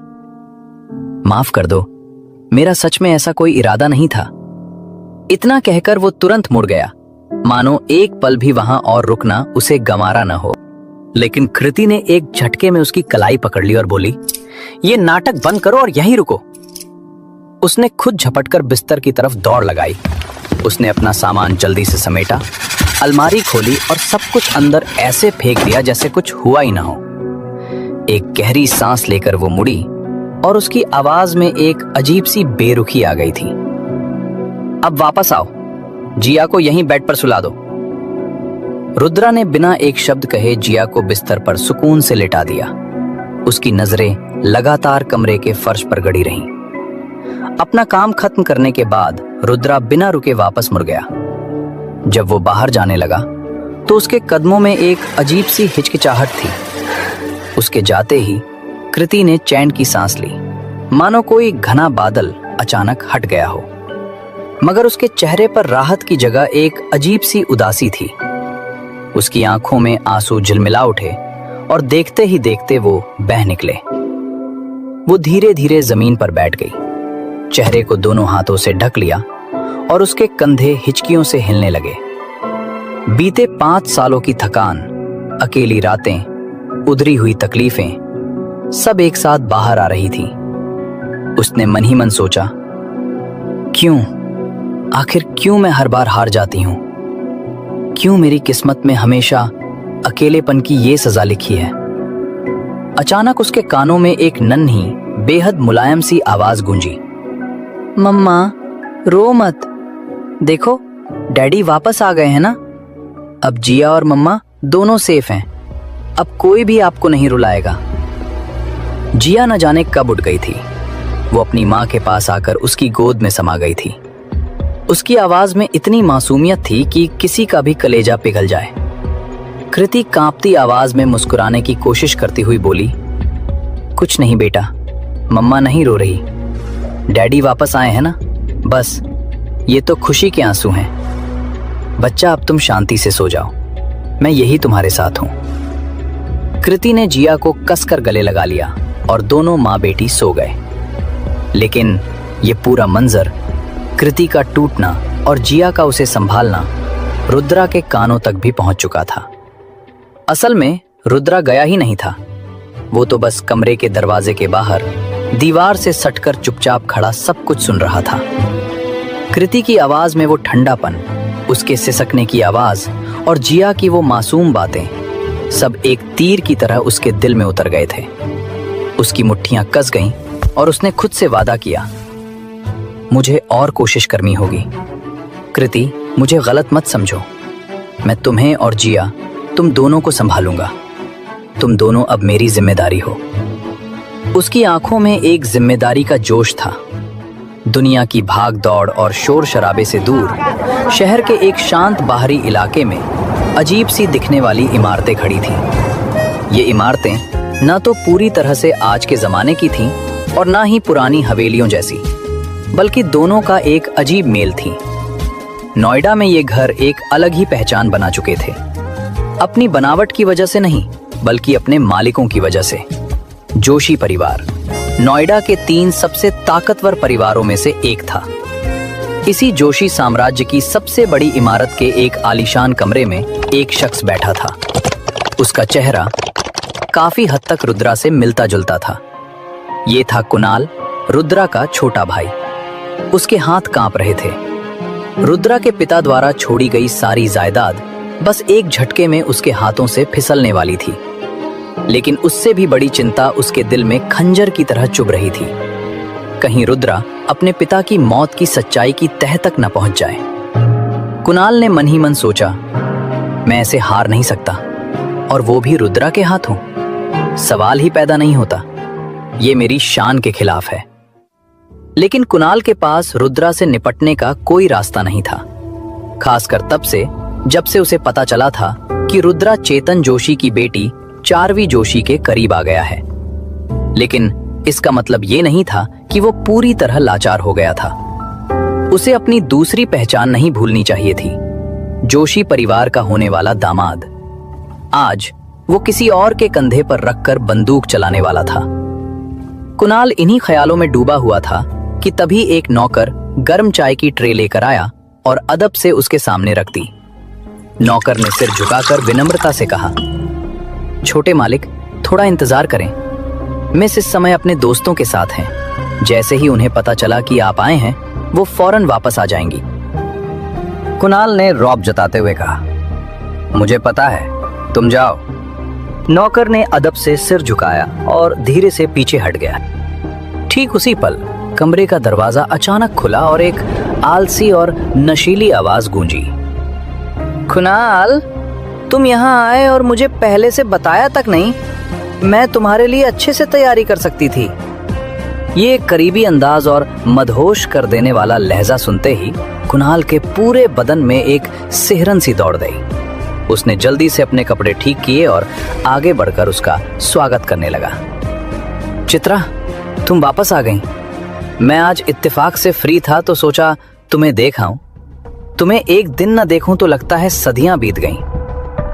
[SPEAKER 1] माफ कर दो, मेरा सच में ऐसा कोई इरादा नहीं था। इतना कहकर वो तुरंत मुड़ गया, मानो एक पल भी वहां और रुकना उसे गंवारा न हो। लेकिन कृति ने एक झटके में उसकी कलाई पकड़ ली और बोली, ये नाटक बंद करो और यहीं रुको। उसने खुद झपटकर बिस्तर की तरफ दौड़ लगाई। उसने अपना सामान जल्दी से समेटा, अलमारी खोली और सब कुछ अंदर ऐसे फेंक दिया जैसे कुछ हुआ ही ना हो। एक गहरी सांस लेकर वो मुड़ी और उसकी आवाज में एक अजीब सी बेरुखी आ गई थी। अब वापस आओ, जिया को यहीं बेड पर सुला दो। रुद्रा ने बिना एक शब्द कहे जिया को बिस्तर पर सुकून से लिटा दिया। उसकी नजरें लगातार कमरे के फर्श पर गड़ी रहीं। अपना काम खत्म करने के बाद रुद्रा बिना रुके वापस मुड़ गया। जब वो बाहर जाने लगा तो उसके कदमों में एक अजीब सी हिचकिचाहट थी। उसके जाते ही कृति ने चैन की सांस ली, मानो कोई घना बादल अचानक हट गया हो। मगर उसके चेहरे पर राहत की जगह एक अजीब सी उदासी थी। उसकी आंखों में आंसू झिलमिला उठे और देखते ही देखते वो बह निकले। वो धीरे धीरे जमीन पर बैठ गई, चेहरे को दोनों हाथों से ढक लिया और उसके कंधे हिचकियों से हिलने लगे। बीते 5 सालों की थकान, अकेली रातें, उधरी हुई तकलीफें सब एक साथ बाहर आ रही थी। उसने मन ही मन सोचा, क्यों, आखिर क्यों मैं हर बार हार जाती हूं? क्यों मेरी किस्मत में हमेशा अकेलेपन की ये सजा लिखी है? अचानक उसके कानों में एक नन्ही, बेहद मुलायम सी आवाज गूंजी, मम्मा रो मत, देखो डैडी वापस आ गए हैं ना। अब जिया और मम्मा दोनों सेफ हैं। अब कोई भी आपको नहीं रुलाएगा। जिया न जाने कब उठ गई थी। वो अपनी माँ के पास आकर उसकी गोद में समा गई थी। उसकी आवाज में इतनी मासूमियत थी कि किसी का भी कलेजा पिघल जाए। कृति कांपती आवाज में मुस्कुराने की कोशिश करती हुई बोली, कुछ नहीं बेटा, मम्मा नहीं रो रही। डैडी वापस आए हैं ना, बस ये तो खुशी के आंसू हैं। बच्चा अब तुम शांति से सो जाओ, मैं यही तुम्हारे साथ हूं। कृति ने जिया को कसकर गले लगा लिया और दोनों माँ बेटी सो गए। लेकिन ये पूरा मंजर, कृति का टूटना और जिया का उसे संभालना, रुद्रा के कानों तक भी पहुंच चुका था। असल में रुद्रा गया ही नहीं था। वो तो बस कमरे के दरवाजे के बाहर दीवार से सटकर चुपचाप खड़ा सब कुछ सुन रहा था। कृति की आवाज में वो ठंडापन, उसके सिसकने की आवाज और जिया की वो मासूम बातें सब एक तीर की तरह उसके दिल में उतर गए थे। उसकी मुट्ठियां कस गईं और उसने खुद से वादा किया, मुझे और कोशिश करनी होगी। कृति, मुझे गलत मत समझो, मैं तुम्हें और जिया, तुम दोनों को संभालूंगा। तुम दोनों अब मेरी जिम्मेदारी हो। उसकी आंखों में एक जिम्मेदारी का जोश था। दुनिया की भाग दौड़ और शोर शराबे से दूर शहर के एक शांत बाहरी इलाके में अजीब सी दिखने वाली इमारतें खड़ी थीं। ये इमारतें ना तो पूरी तरह से आज के जमाने की थीं और ना ही पुरानी हवेलियों जैसी, बल्कि दोनों का एक अजीब मेल थी। नोएडा में ये घर एक अलग ही पहचान बना चुके थे, अपनी बनावट की वजह से नहीं बल्कि अपने मालिकों की वजह से। जोशी परिवार नोएडा के 3 सबसे ताकतवर परिवारों में से एक था। इसी जोशी साम्राज्य की सबसे बड़ी इमारत के एक आलीशान कमरे में एक शख्स बैठा था। उसका चेहरा काफी हद तक रुद्रा से मिलता जुलता था। ये था कुणाल, रुद्रा का छोटा भाई। उसके हाथ कांप रहे थे। रुद्रा के पिता द्वारा छोड़ी गई सारी जायदाद बस एक झटके में उसके हाथों से फिसलने वाली थी, लेकिन उससे भी बड़ी चिंता उसके दिल में खंजर की तरह चुभ रही थी। कहीं रुद्रा अपने पिता की मौत की सच्चाई की तह तक न पहुंच जाए। कुणाल ने मन ही मन सोचा, मैं ऐसे हार नहीं सकता, और वो भी रुद्रा के हाथों। सवाल ही पैदा नहीं होता, ये मेरी शान के खिलाफ है। लेकिन कुणाल के पास रुद्रा से निपटने का कोई रास्ता नहीं था, खासकर तब से जब से उसे पता चला था कि रुद्रा चेतन जोशी की बेटी चारवी जोशी के करीब आ गया है। लेकिन इसका मतलब ये नहीं था कि वो पूरी तरह लाचार हो गया था। उसे अपनी दूसरी पहचान नहीं भूलनी चाहिए थी, जोशी परिवार का होने वाला दामाद। आज वो किसी और के कंधे पर रखकर बंदूक चलाने वाला था। कुणाल इन्हीं ख्यालों में डूबा हुआ था कि तभी एक नौकर गर्म चाय की ट्रे लेकर आया और अदब से उसके सामने रख दी। नौकर ने सिर झुकाकर विनम्रता से कहा, छोटे मालिक, थोड़ा इंतजार करें, मिस इस समय अपने दोस्तों के साथ हैं। जैसे ही उन्हें पता चला कि आप आए हैं, वो फौरन वापस आ जाएंगी। कुणाल ने रौब जताते हुए कहा, मुझे पता है, तुम जाओ। नौकर ने अदब से सिर झुकाया और धीरे से पीछे हट गया। ठीक उसी पल कमरे का दरवाजा अचानक खुला और एक आलसी और नशीली आवाज गूंजी। कुणाल, तुम यहाँ आए और मुझे पहले से बताया तक नहीं। मैं तुम्हारे लिए अच्छे से तैयारी कर सकती थी। ये करीबी अंदाज और मदहोश कर देने वाला लहजा सुनते ही कुणाल के पूरे बदन में एक सिहरन सी दौड़ गई। उसने जल्दी से अपने कपड़े ठीक किए और आगे बढ़कर उसका स्वागत करने लगा। चित्रा, तुम वापस आ गई। मैं आज इत्तेफाक से फ्री था तो सोचा तुम्हें देख आऊं। तुम्हें एक दिन न देखूं तो लगता है सदियां बीत गईं।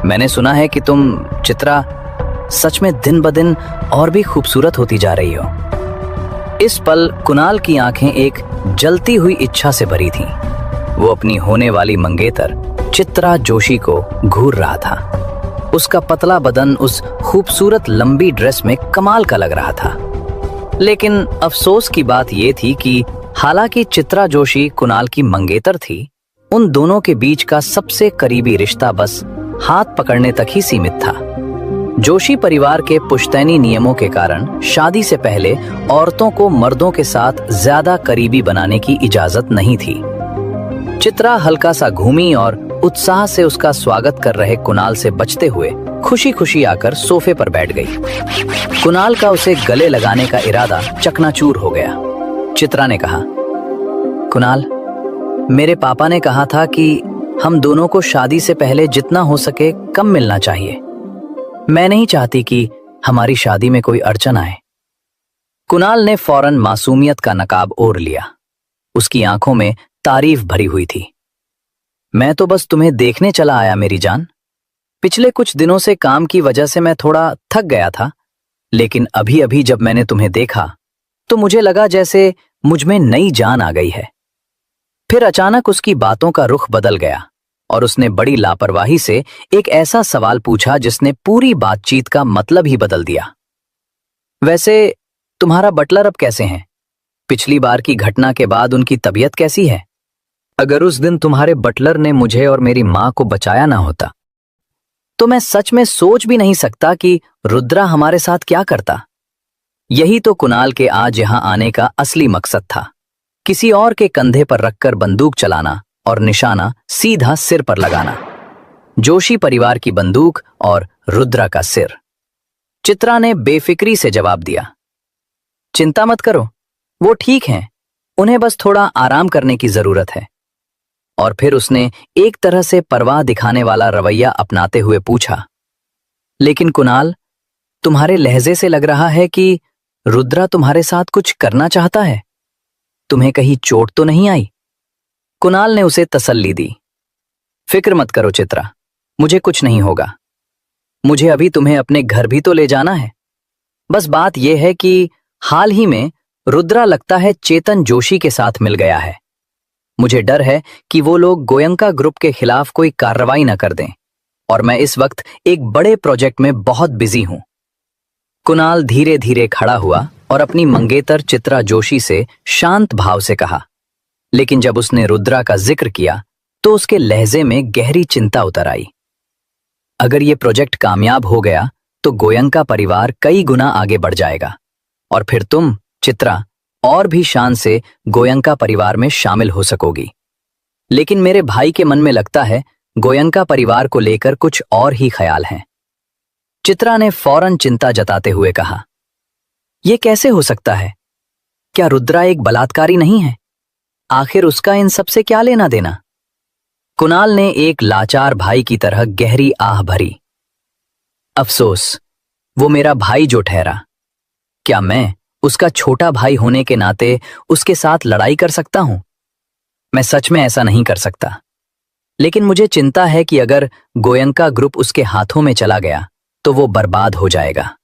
[SPEAKER 1] मैंने सुना है कि तुम, चित्रा, सच में दिन ब दिन और भी खूबसूरत होती जा रही हो। इस पल कुणाल की आंखें एक जलती हुई इच्छा से भरी थीं। वो अपनी होने वाली मंगेतर चित्रा जोशी को घूर रहा था। उसका पतला बदन उस खूबसूरत लंबी ड्रेस में कमाल का लग रहा था। लेकिन अफसोस की बात यह थी कि हालांकि चित्रा जोशी कुणाल की मंगेतर थी, उन दोनों के बीच का सबसे करीबी रिश्ता बस हाथ पकड़ने तक ही सीमित था। जोशी परिवार के पुश्तैनी नियमों के कारण शादी से पहले औरतों को मर्दों के साथ ज्यादा करीबी बनाने की इजाजत नहीं थी। चित्रा हल्का सा घूमी और उत्साह से उसका स्वागत कर रहे कुणाल से बचते हुए खुशी खुशी आकर सोफे पर बैठ गई। कुणाल का उसे गले लगाने का इरादा चकनाचूर हो गया। चित्रा ने कहा, कुणाल, मेरे पापा ने कहा था कि हम दोनों को शादी से पहले जितना हो सके कम मिलना चाहिए। मैं नहीं चाहती कि हमारी शादी में कोई अड़चन आए। कुणाल ने फौरन मासूमियत का नकाब ओढ़ लिया। उसकी आंखों में तारीफ भरी हुई थी। मैं तो बस तुम्हें देखने चला आया मेरी जान। पिछले कुछ दिनों से काम की वजह से मैं थोड़ा थक गया था, लेकिन अभी अभी जब मैंने तुम्हें देखा तो मुझे लगा जैसे मुझ में नई जान आ गई है। फिर अचानक उसकी बातों का रुख बदल गया और उसने बड़ी लापरवाही से एक ऐसा सवाल पूछा जिसने पूरी बातचीत का मतलब ही बदल दिया। वैसे तुम्हारा बटलर अब कैसे हैं? पिछली बार की घटना के बाद उनकी तबीयत कैसी है? अगर उस दिन तुम्हारे बटलर ने मुझे और मेरी मां को बचाया ना होता तो मैं सच में सोच भी नहीं सकता कि रुद्रा हमारे साथ क्या करता। यही तो कुणाल के आज यहां आने का असली मकसद था, किसी और के कंधे पर रखकर बंदूक चलाना और निशाना सीधा सिर पर लगाना। जोशी परिवार की बंदूक और रुद्रा का सिर। चित्रा ने बेफिक्री से जवाब दिया, चिंता मत करो, वो ठीक हैं, उन्हें बस थोड़ा आराम करने की जरूरत है। और फिर उसने एक तरह से परवाह दिखाने वाला रवैया अपनाते हुए पूछा, लेकिन कुणाल, तुम्हारे लहजे से लग रहा है कि रुद्रा तुम्हारे साथ कुछ करना चाहता है। तुम्हें कहीं चोट तो नहीं आई? कुणाल ने उसे तसल्ली दी। फिक्र मत करो चित्रा, मुझे कुछ नहीं होगा। मुझे अभी तुम्हें अपने घर भी तो ले जाना है। बस बात यह है कि हाल ही में रुद्रा लगता है चेतन जोशी के साथ मिल गया है। मुझे डर है कि वो लोग गोयंका ग्रुप के खिलाफ कोई कार्रवाई न कर दें, और मैं इस वक्त एक बड़े प्रोजेक्ट में बहुत बिजी हूं। कुणाल धीरे धीरे खड़ा हुआ और अपनी मंगेतर चित्रा जोशी से शांत भाव से कहा, लेकिन जब उसने रुद्रा का जिक्र किया तो उसके लहजे में गहरी चिंता उतर आई। अगर ये प्रोजेक्ट कामयाब हो गया तो गोयंका परिवार कई गुना आगे बढ़ जाएगा, और फिर तुम, चित्रा, और भी शान से गोयंका परिवार में शामिल हो सकोगी। लेकिन मेरे भाई के मन में लगता है गोयंका परिवार को लेकर कुछ और ही ख्याल हैं। चित्रा ने फौरन चिंता जताते हुए कहा, यह कैसे हो सकता है? क्या रुद्रा एक बलात्कारी नहीं है? आखिर उसका इन सब से क्या लेना देना? कुणाल ने एक लाचार भाई की तरह गहरी आह भरी। अफसोस, वो मेरा भाई जो ठहरा, क्या मैं उसका छोटा भाई होने के नाते उसके साथ लड़ाई कर सकता हूं? मैं सच में ऐसा नहीं कर सकता। लेकिन मुझे चिंता है कि अगर गोयंका ग्रुप उसके हाथों में चला गया तो वो बर्बाद हो जाएगा।